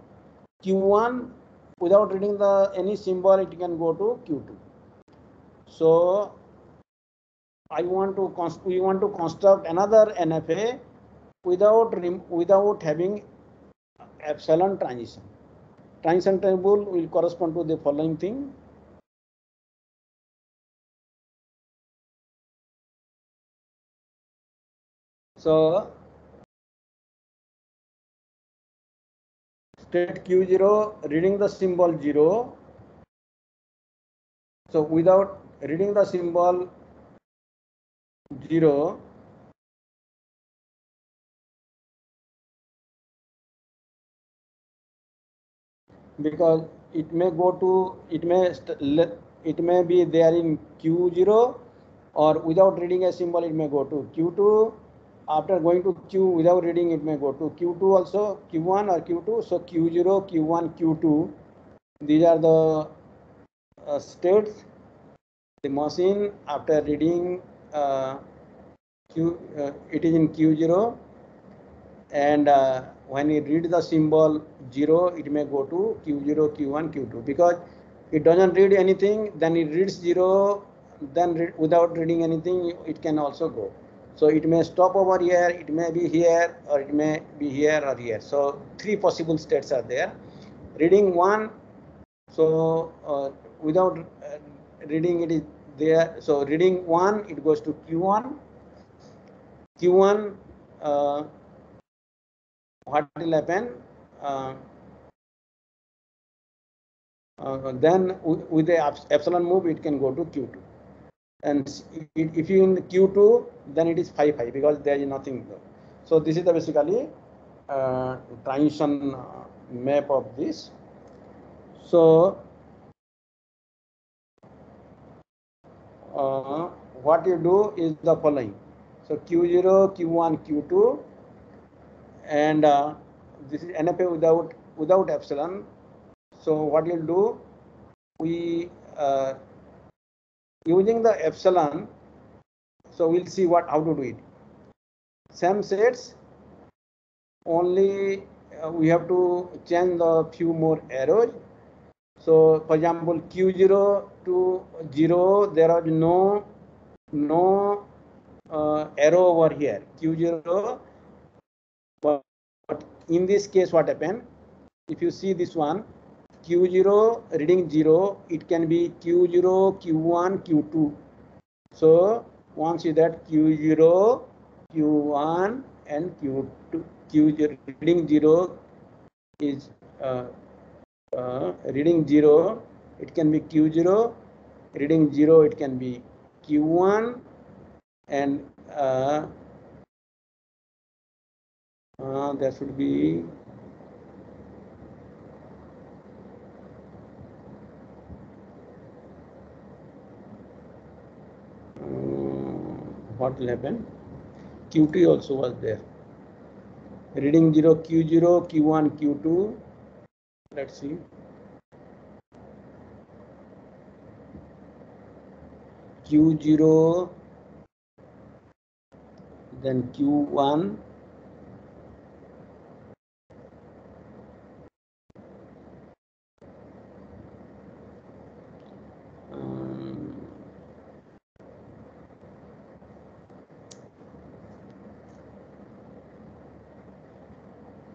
Q1 without reading any symbol, it can go to Q2. So we want to construct another NFA without having epsilon transition. Transition table will correspond to the following thing. So state Q0 reading the symbol 0. So without reading the symbol 0, because it may go to, it may be there in Q0, or without reading a symbol it may go to Q2. After going to Q without reading, it may go to Q2 also, Q1 or Q2. So Q0, Q1, Q2, these are the states. The machine after reading it is in Q0, and when you read the symbol 0, it may go to Q0, Q1, Q2, because it doesn't read anything, then it reads 0, then without reading anything, it can also go. So it may stop over here, it may be here, or it may be here or here. So 3 possible states are there. Reading 1, so without reading, it is there. So reading 1, it goes to Q1. Q1, what will happen? Then with the epsilon move, it can go to Q2. And if you in Q2, then it is 5, because there is nothing there. So this is the basically transition map of this. So what you do is the following. So Q0, Q1, Q2, and this is NFA without epsilon. So what you'll do, we using the epsilon, so we'll see how to do it. Same sets, only we have to change the few more arrows. So for example, Q0 to 0, there is no arrow over here, Q0. But in this case, what happened? If you see this one, Q0 reading 0, it can be Q0, Q1, Q2. So once you that Q0, Q1, and Q2, Q0 reading 0 is reading 0, it can be Q0, reading 0, it can be Q1, and there should be what will happen? Q2 also was there. Reading 0, Q0, Q1, Q2. Let's see. Q0, then Q1,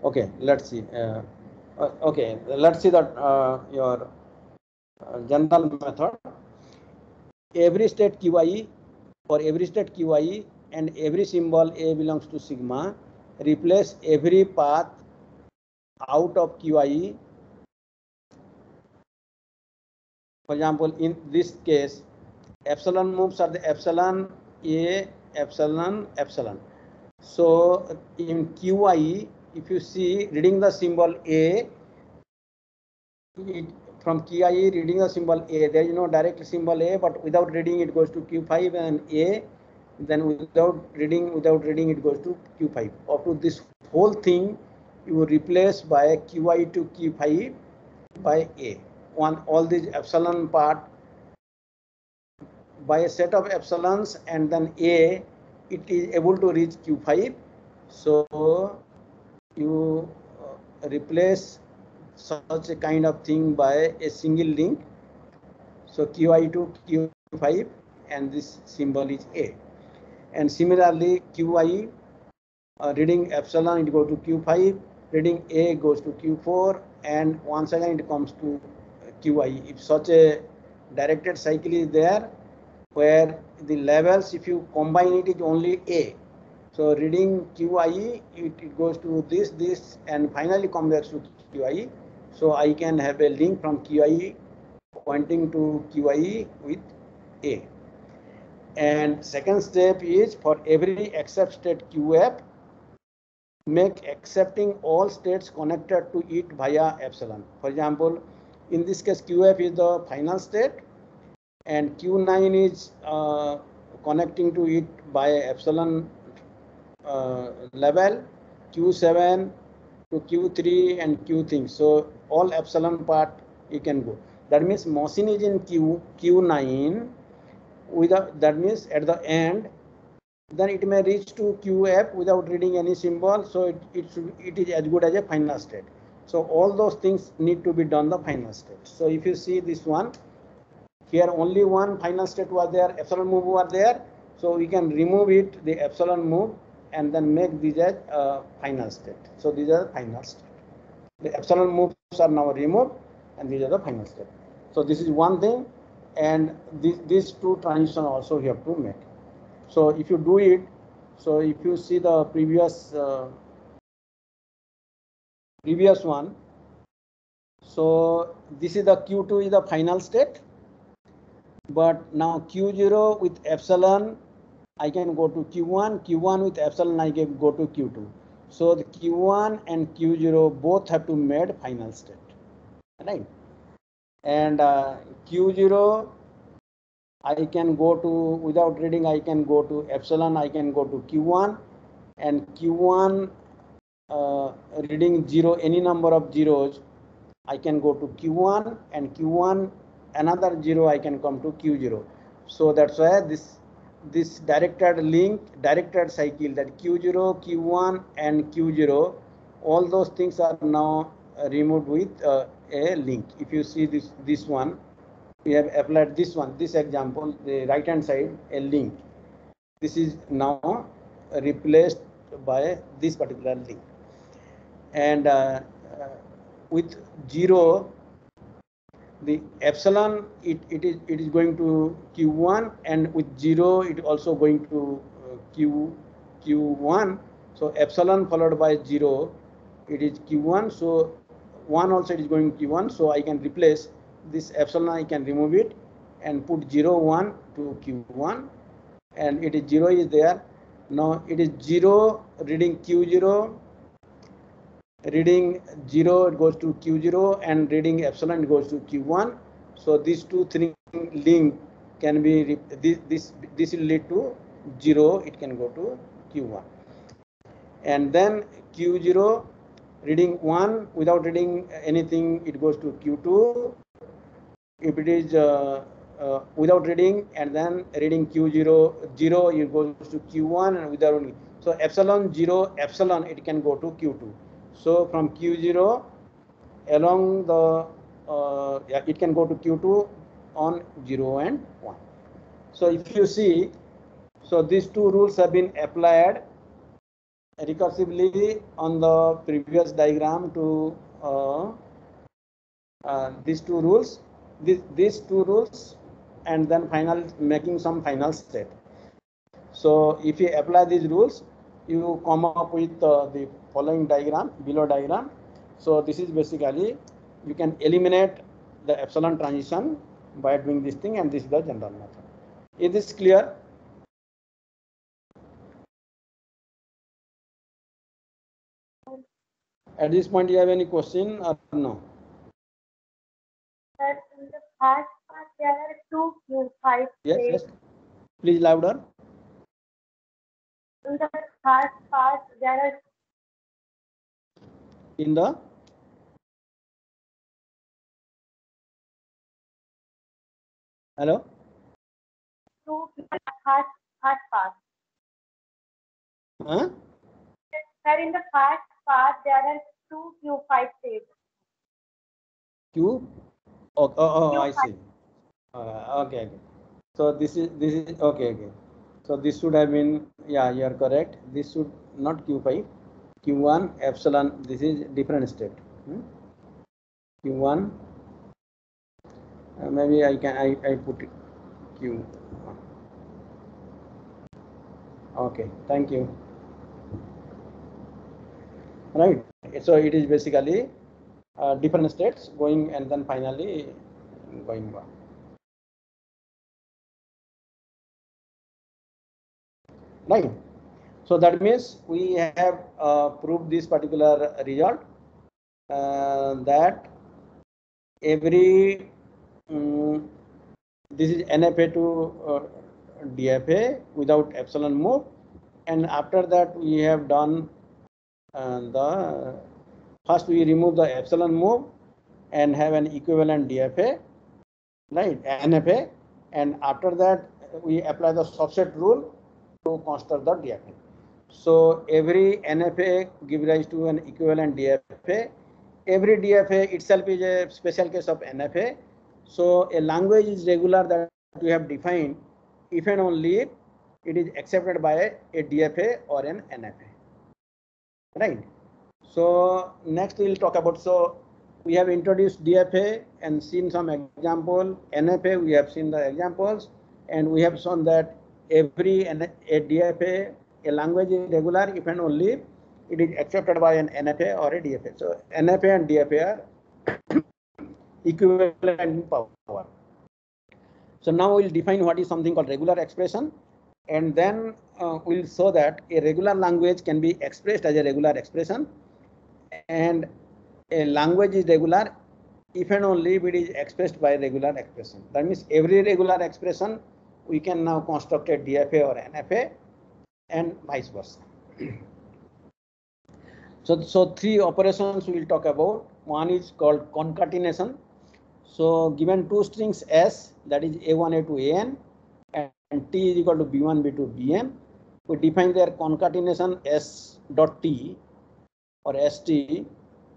okay, let's see. Okay, let's see that your general method. Every state Qi for every state Qi and every symbol A belongs to sigma, replace every path out of Qi. For example, in this case, epsilon moves are the epsilon A, epsilon, epsilon. So in Qi, if you see reading the symbol A, from Qi reading the symbol A, there is no direct symbol A, but without reading it goes to Q5 and A, then without reading it goes to Q5. Up to this whole thing you replace by Qi to Q5 by A. On all these epsilon part by a set of epsilons and then A, it is able to reach Q5. So you replace such a kind of thing by a single link. So Qi to Q5 and this symbol is A. And similarly Qi reading epsilon it goes to Q5, reading A goes to Q4, and once again it comes to Qi. If such a directed cycle is there where the levels if you combine it is only A. So reading Qi it goes to this and finally comes back to Qi. So I can have a link from Qi pointing to Qi with A. And second step is for every accept state QF, make accepting all states connected to it via epsilon. For example, in this case QF is the final state and Q9 is connecting to it by epsilon level, Q7 to Q3 and Q things. So all epsilon part you can go. That means Mosin is in Q9 without, that means at the end then it may reach to QF without reading any symbol. So it is as good as a final state. So all those things need to be done the final state. So if you see this one, here only one final state was there, epsilon move was there. So we can remove it, the epsilon move, and then make these as final state. So these are final state. The epsilon moves are now removed and these are the final state. So this is one thing, and these two transitions also you have to make. So if you do it, so if you see the previous one, so this is the Q2 is the final state, but now Q0 with epsilon I can go to Q1, Q1 with epsilon I can go to Q2. So the Q1 and Q0 both have to made final state, right? And Q0 I can go to, without reading I can go to epsilon, I can go to Q1, and Q1 reading 0, any number of zeros, I can go to Q1, and Q1 another 0 I can come to Q0. So that's why this directed link, directed cycle, that Q0, Q1 and Q0, all those things are now removed with a link. If you see this one, we have applied this one, this example, the right hand side, a link. This is now replaced by this particular link. And with 0, the epsilon it is going to Q1, and with 0 it also going to Q1. So epsilon followed by 0, it is Q1. So 1 also it is going Q1. So I can replace this epsilon, I can remove it and put 0, 1 to Q1, and it is 0 is there. Now it is 0 reading Q0, reading 0 it goes to Q0, and reading epsilon it goes to Q1. So these two things link can be, this will lead to 0, it can go to Q1. And then Q0 reading 1 without reading anything it goes to Q2. If it is without reading and then reading Q0 0, it goes to Q1, and without reading. So epsilon 0 epsilon it can go to Q2. So from Q0 along the it can go to Q2 on 0 and 1. So if you see, so these two rules have been applied recursively on the previous diagram to these two rules, these two rules, and then final making some final state. So if you apply these rules, you come up with the following diagram, below diagram. So this is basically, you can eliminate the epsilon transition by doing this thing, and this is the general method. Is this clear? At this point, you have any question or no? Sir, in the first part, there are two Q5 Yes, states. yes. Please louder. In the first part, there are In the hello. two first part. Huh? Sir, in the first part, there are two Q5 states. Q. Oh, I Q5. see. Okay. So this is okay. So this should have been, yeah, you are correct. This should not Q5, Q1 epsilon. This is different state. Q1. Maybe I put it Q1. Okay. Thank you. Right. So it is basically different states going and then finally going back. Right. So that means we have proved this particular result, that every this is NFA to DFA without epsilon move, and after that we have done the first we remove the epsilon move and have an equivalent DFA, right, NFA, and after that we apply the subset rule to construct the DFA. So every NFA gives rise to an equivalent DFA. Every DFA itself is a special case of NFA. So a language is regular that we have defined if and only if it is accepted by a DFA or an NFA. Right. So next we will talk about, so we have introduced DFA and seen some example. NFA, we have seen the examples, and we have shown that every a DFA, a language is regular if and only if it is accepted by an NFA or a DFA. So NFA and DFA are equivalent in power. So now we'll define what is something called regular expression, and then we'll show that a regular language can be expressed as a regular expression, and a language is regular if and only if it is expressed by regular expression. That means every regular expression we can now construct a DFA or NFA, and vice versa. So three operations we will talk about. One is called concatenation. So given two strings S, that is A1, A2, AN, and T is equal to B1, B2, Bn, we define their concatenation S dot T or ST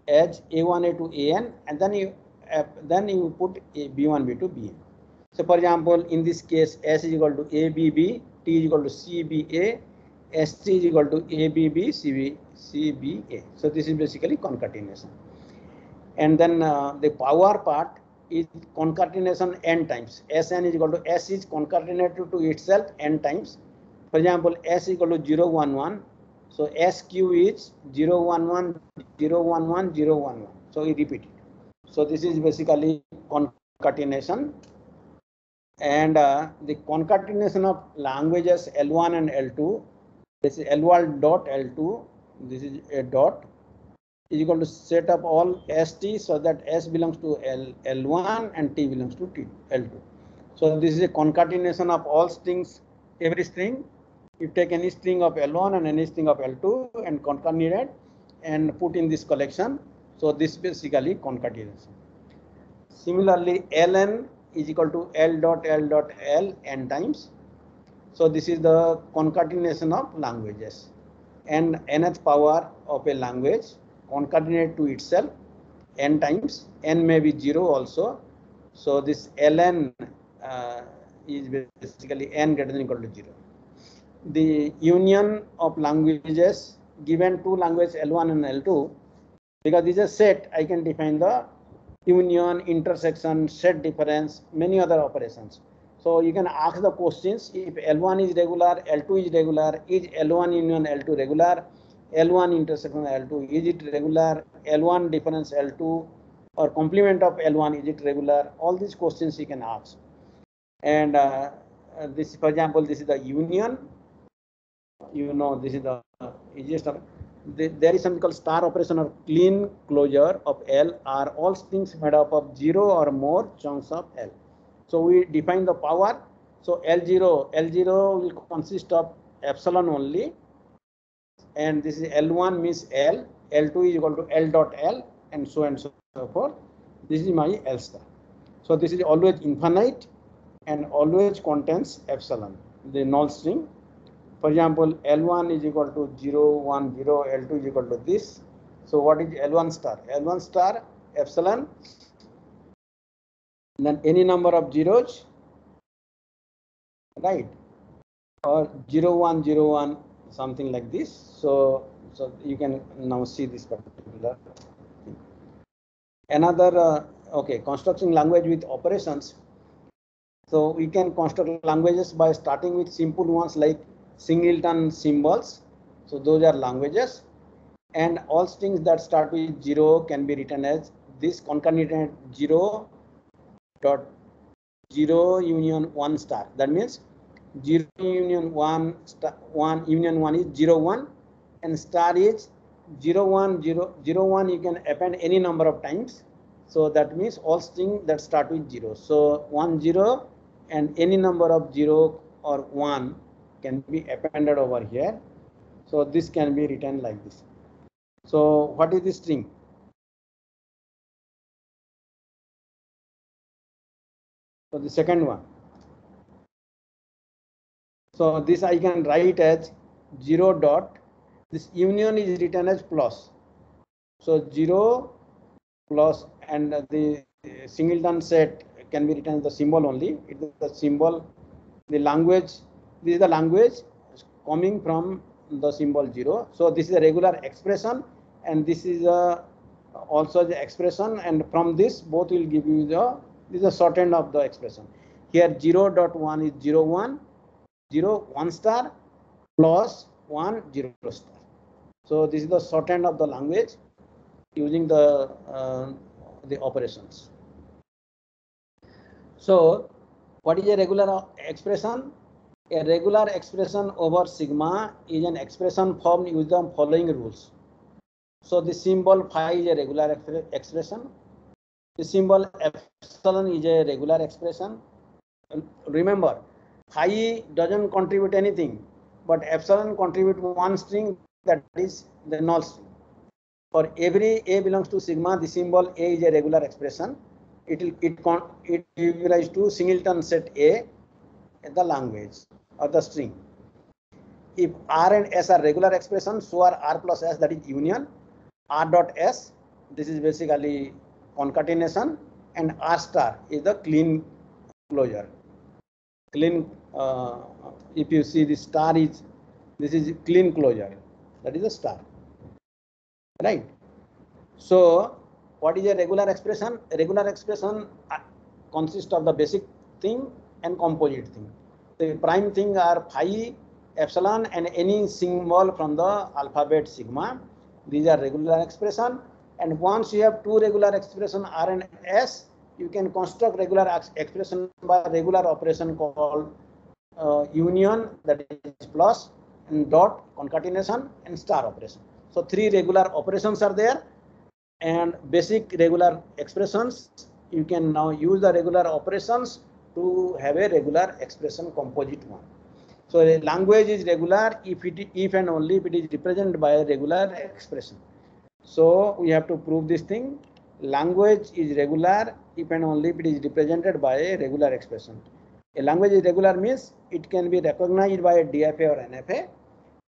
as A1, A2, AN, and then you put a B1, B2, Bn. So for example, in this case, S is equal to ABB, T is equal to CBA, ST is equal to ABB, CBA. So this is basically concatenation. And then the power part is concatenation n times. Sn is equal to S is concatenated to itself n times. For example, S is equal to 0, 1, 1. So SQ is 0, 1, 1, 0, 1, 1, 0, 1, 1. So we repeat it. So this is basically concatenation. And the concatenation of languages L1 and L2, this is L1 dot L2, this is a dot, is equal to set up all ST so that S belongs to L1 and T belongs to L2. So this is a concatenation of all strings, every string. You take any string of L1 and any string of L2 and concatenate and put in this collection. So this basically concatenation. Similarly, Ln is equal to L dot L n times. So this is the concatenation of languages. And nth power of a language concatenate to itself n times. N may be 0 also. So this Ln is basically n greater than or equal to 0. The union of languages, given two languages L1 and L2, because this is a set, I can define the union, intersection, set difference, many other operations. So you can ask the questions. If L1 is regular, L2 is regular, is L1 union L2 regular? L1 intersection L2, is it regular? L1 difference L2 or complement of L1, is it regular? All these questions you can ask. And this, for example, this is the union. You know, this is the easiest of. There is something called star operation or clean closure of L are all strings made up of 0 or more chunks of L. So we define the power. So L0 will consist of epsilon only, and this is L1 means L, L2 is equal to L dot L, and so forth. This is my L star. So this is always infinite and always contains epsilon, the null string. For example, L1 is equal to 0, 1, 0, L2 is equal to this. So what is L1 star? L1 star epsilon, then any number of zeros, right? Or 0, 1, 0, 1, something like this. So you can now see this particular thing. Another, okay, constructing language with operations. So we can construct languages by starting with simple ones like singleton symbols. So those are languages, and all strings that start with 0 can be written as this concatenated 0 dot 0 union 1 star. That means 0 union 1 star, 1 union 1 is 0 1, and star is 0 1 0 0 1. You can append any number of times. So that means all strings that start with 0. So 1 0 and any number of 0 or 1 can be appended over here. So this can be written like this. So what is the string? So the second one. So this I can write as 0 dot. This union is written as plus. So 0 plus, and the singleton set can be written as the symbol only. It is the symbol, the language. This is the language coming from the symbol 0. So this is a regular expression, and this is also the expression, and from this both will give you this is the shorthand of the expression. Here 0 dot 1 is 0 1, 0 1 star plus 1 0 star. So this is the shorthand of the language using the operations. So what is a regular expression? A regular expression over sigma is an expression formed using the following rules. So the symbol phi is a regular expression. The symbol epsilon is a regular expression. Remember, phi doesn't contribute anything, but epsilon contribute one string, that is the null string. For every a belongs to sigma, the symbol a is a regular expression. It gives rise to singleton set a in the language or the string. If R and S are regular expressions, so are R plus S, that is union. R dot S, this is basically concatenation, and R star is the clean closure. Clean, if you see the star is, this is clean closure, that is a star, right? So what is a regular expression? A regular expression consists of the basic thing and composite thing. The prime thing are phi, epsilon, and any symbol from the alphabet sigma. These are regular expression. And once you have two regular expression R and S, you can construct regular expression by regular operation called union, that is plus, and dot, concatenation, and star operation. So three regular operations are there, and basic regular expressions. You can now use the regular operations to have a regular expression composite one. So a language is regular if and only if it is represented by a regular expression. So we have to prove this thing. Language is regular if and only if it is represented by a regular expression. A language is regular means it can be recognized by a DFA or NFA,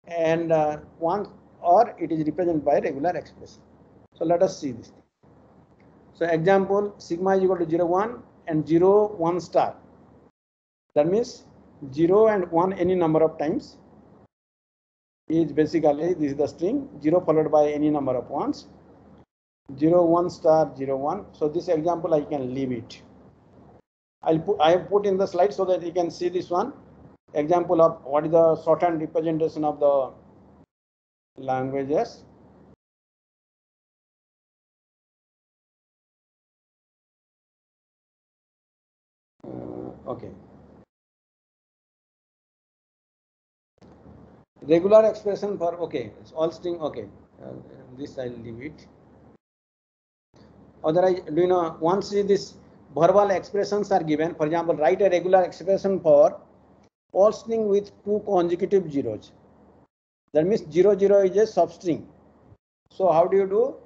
and or it is represented by a regular expression. So let us see this. So example, sigma is equal to 0 1 and 0 1 star. That means 0 and 1 any number of times is basically, this is the string, 0 followed by any number of ones, 0 1 star 0 1. So this example I can leave it. I have put in the slide so that you can see this one example of what is the shorthand representation of the languages. Okay. Regular expression for, okay, it's all string, okay. This I'll leave it. Otherwise, do you know, once this verbal expressions are given, for example, write a regular expression for all string with 2 consecutive zeros. That means 0, 0 is a substring. So how do you do?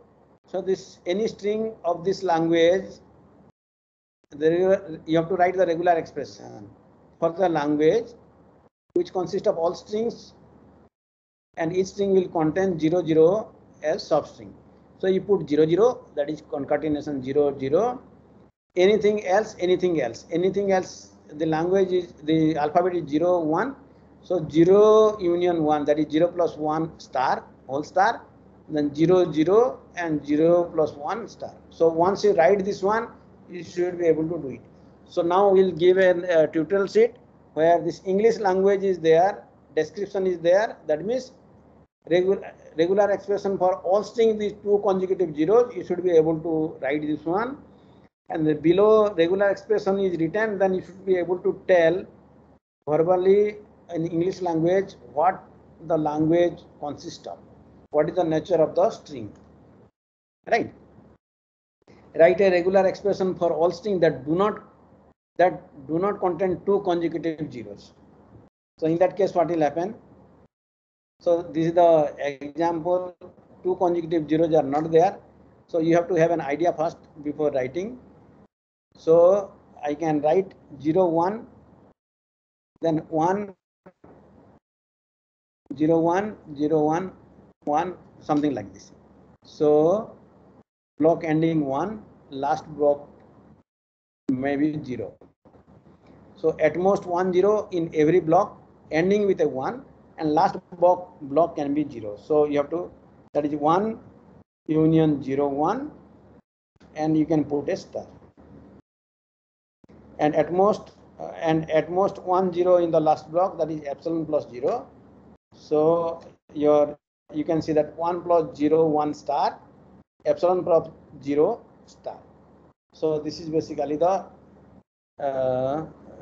So this any string of this language, you have to write the regular expression for the language which consists of all strings, and each string will contain 0, 0 as substring. So you put 0, 0, that is concatenation 0, 0. Anything else, anything else, anything else. The language is, the alphabet is 0, 1. So 0 union 1, that is 0 plus 1 star, whole star, then 0, 0 and 0 plus 1 star. So once you write this one, you should be able to do it. So now we'll give a tutorial sheet where this English language is there, description is there. That means regular expression for all string, these 2 consecutive zeros, you should be able to write this one. And below regular expression is written, then you should be able to tell verbally in English language what the language consists of, what is the nature of the string, right? Write a regular expression for all string that do not contain 2 consecutive zeros. So in that case, what will happen? So this is the example, 2 consecutive zeros are not there. So you have to have an idea first before writing. So I can write 0, 1, then 1, 0, 1, 0, 1, 1, something like this. So block ending 1, last block maybe 0. So at most 1, 0 in every block, ending with a 1, and last block can be 0. So you have to, that is 1 union 0, 1, and you can put a star. And at most 1, 0 in the last block, that is epsilon plus 0. So you can see that 1 plus 0, 1 star, epsilon plus 0 star. So this is basically the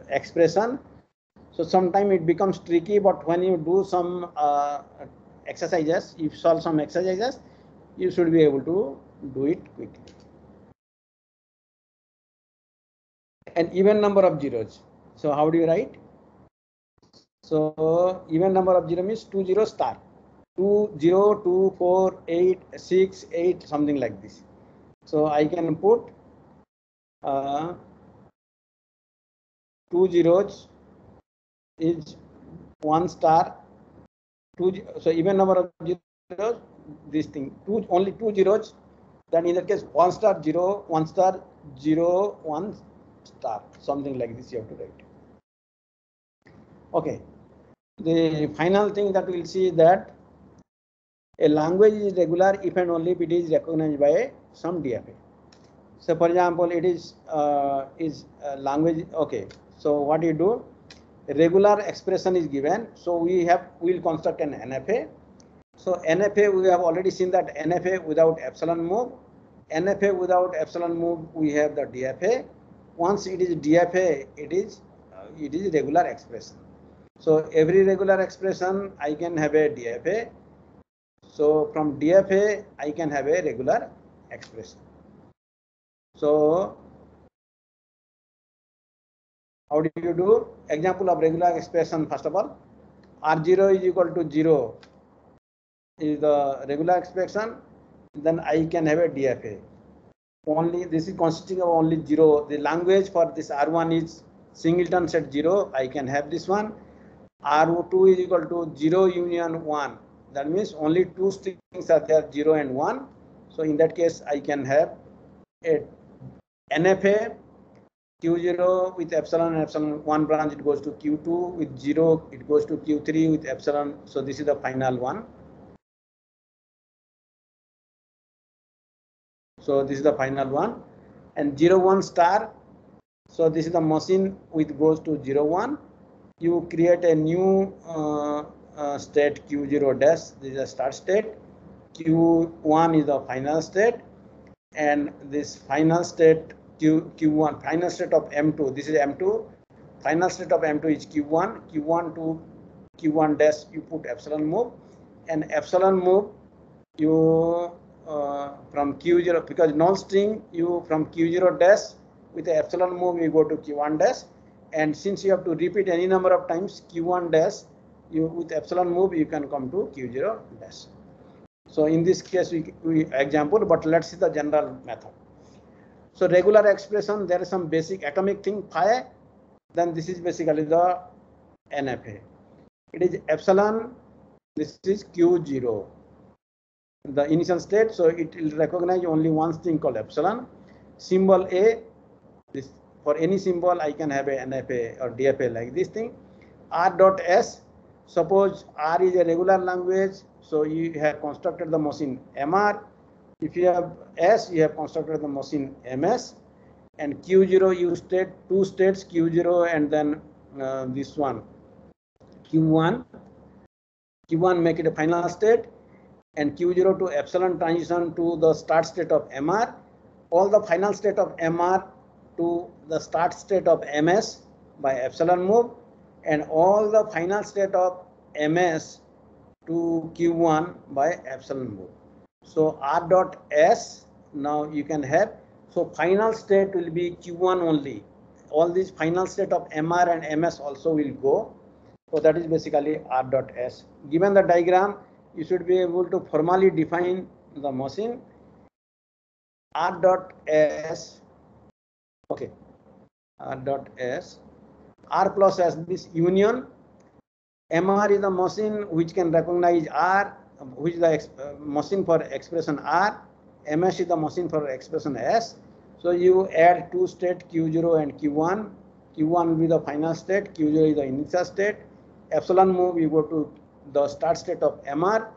expression. So sometimes it becomes tricky, but when you do some exercises, if you solve some exercises, you should be able to do it quickly. An even number of zeros. So how do you write? So even number of zeros means 2 0 star. 2 0 2 4 8 6 8, something like this. So I can put 2 zeros is 1 star. 2, so even number of zeros, this thing, only 2 zeros. Then in that case, 1 star 0, 1 star 0, 1 star, something like this you have to write. Okay. The final thing that we'll see is that a language is regular if and only if it is recognized by some DFA. So for example, it is language, okay. So what you do, a regular expression is given. So we'll construct an NFA. So NFA, we have already seen that NFA without epsilon move. NFA without epsilon move, we have the DFA. Once it is DFA, it is regular expression. So every regular expression, I can have a DFA. So from DFA, I can have a regular expression. So how do you do? Example of regular expression, first of all, R0 is equal to 0 is the regular expression. Then I can have a DFA. Only this is consisting of only 0. The language for this R1 is singleton set 0. I can have this one. R2 is equal to 0 union 1. That means only 2 strings are there, 0 and 1. So in that case, I can have a NFA Q0 with epsilon and epsilon 1 branch, it goes to Q2, with 0 it goes to Q3 with epsilon. So this is the final one. So this is the final one. And 0 1 star, So this is the machine which goes to 0, 1. You create a new state Q0 dash. This is a start state. Q1 is the final state, and this final state Q1, final state of M2. This is M2. Final state of M2 is Q1. Q1 to Q1 dash, you put epsilon move, and epsilon move you from Q0, because non-string you from Q0 dash with the epsilon move you go to Q1 dash, and since you have to repeat any number of times Q1 dash, you with epsilon move you can come to Q0 dash. So in this case we example, but let's see the general method. So regular expression, there is some basic atomic thing phi, then this is basically the NFA. It is epsilon, this is Q0, the initial state, so it will recognize only one string called epsilon. Symbol A, this for any symbol I can have a NFA or DFA like this thing. R.S, suppose R is a regular language, so you have constructed the machine MR. If you have S, you have constructed the machine MS. And Q0, you state two states, Q0 and then this one, Q1. Q1 make it a final state, and Q0 to epsilon transition to the start state of MR. All the final state of MR to the start state of MS by epsilon move, and all the final state of MS to Q1 by epsilon move. So R.S now you can have, so final state will be Q1 only. All these final state of MR and MS also will go. So that is basically R.S. Given the diagram, you should be able to formally define the machine. R.S. Okay. R.S. R plus S, this union. MR is the machine which can recognize R, which is the machine for expression R. MS is the machine for expression S. So you add two state Q0 and Q1. Q1 will be the final state, Q0 is the initial state. Epsilon move, you go to the start state of MR.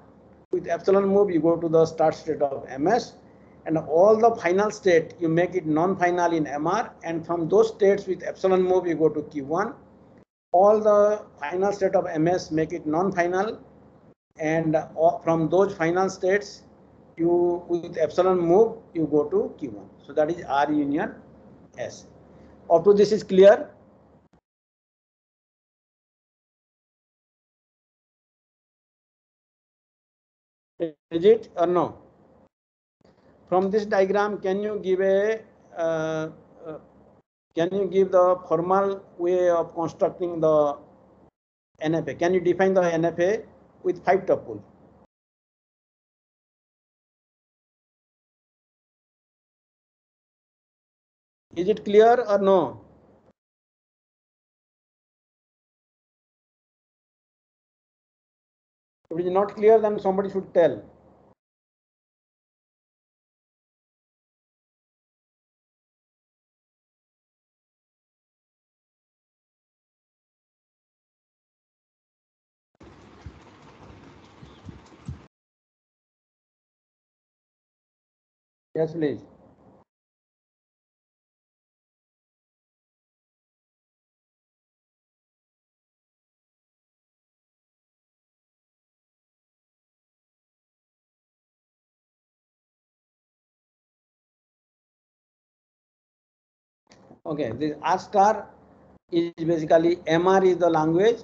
With epsilon move, you go to the start state of MS. And all the final state, you make it non-final in MR. And from those states with epsilon move, you go to Q1. All the final state of MS make it non-final. And from those final states, you with epsilon move, you go to Q1. So that is R union S. Up to this is clear? Is it or no? From this diagram, can you give a can you give the formal way of constructing the NFA? Can you define the NFA with 5 tuples? Is it clear or no? If it is not clear, then somebody should tell. Yes, please. Okay, this R star is basically MR is the language.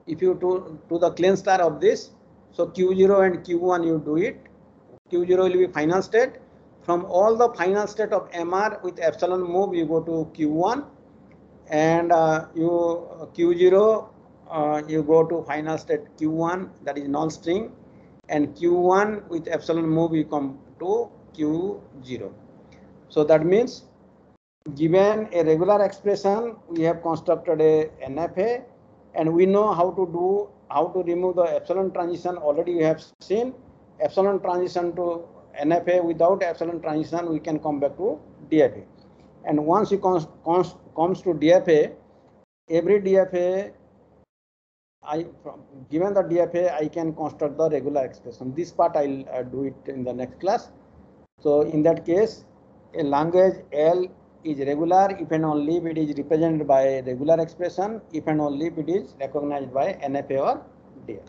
If you to the clean star of this, so Q0 and Q1 you do it. Q0 will be final state. From all the final state of MR with epsilon move, you go to Q1, and you Q0 you go to final state Q1, that is non-string, and Q1 with epsilon move you come to Q0. So that means given a regular expression, we have constructed a NFA, and we know how to remove the epsilon transition. Already we have seen epsilon transition to NFA. Without epsilon transition, we can come back to DFA. And once you comes to DFA, every DFA, given the DFA, I can construct the regular expression. This part I'll do it in the next class. So in that case, a language L is regular if and only if it is represented by a regular expression, if and only if it is recognized by NFA or DF.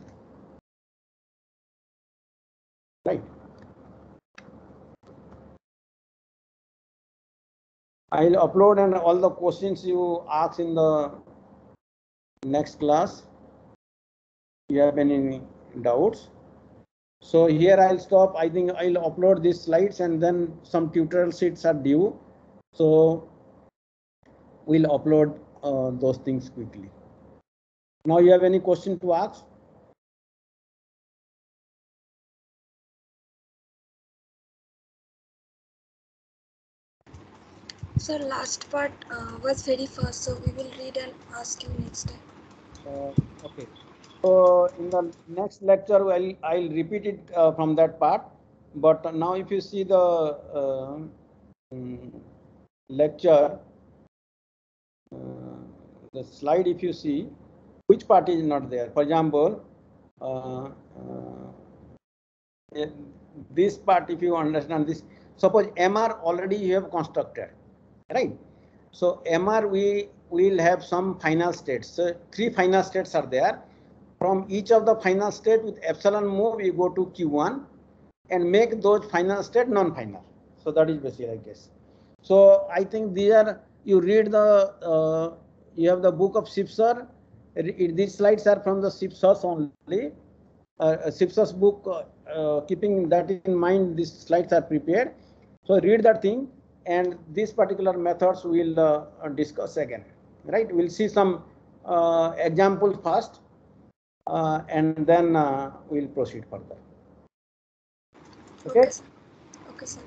Right. I'll upload and all the questions you ask in the next class. You have any doubts? So here I'll stop. I think I'll upload these slides and then some tutorial sheets are due. So we'll upload those things quickly. Now you have any question to ask? Sir, last part was very fast, so we will read and ask you next time. Okay. So in the next lecture, I'll repeat it from that part. But now, if you see the lecture, the slide, if you see, which part is not there? For example, this part, if you understand this, suppose MR already you have constructed, right? So MR we will have some final states. So 3 final states are there. From each of the final state with epsilon move, you go to Q1 and make those final state non-final. So that is basically, I guess. So I think these are, you read the, you have the book of Sipser. These slides are from the Sipser's only. Sipser's book, keeping that in mind, these slides are prepared. So read that thing, and these particular methods we'll discuss again, right? We'll see some examples first, and then we'll proceed further. Okay. Okay, sir.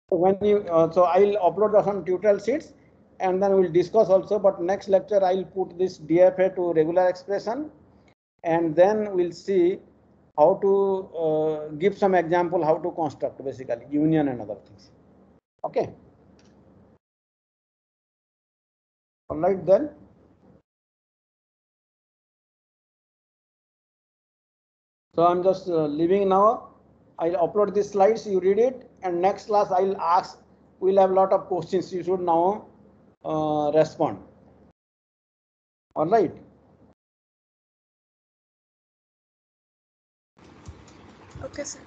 When you so I'll upload some tutorial sheets, and then we'll discuss also. But next lecture I'll put this DFA to regular expression, and then we'll see how to give some example how to construct basically union and other things. Okay. All right then. So I'm just leaving now. I'll upload these slides, you read it, and next class I'll ask, we'll have a lot of questions, you should now respond. All right. Okay, sir.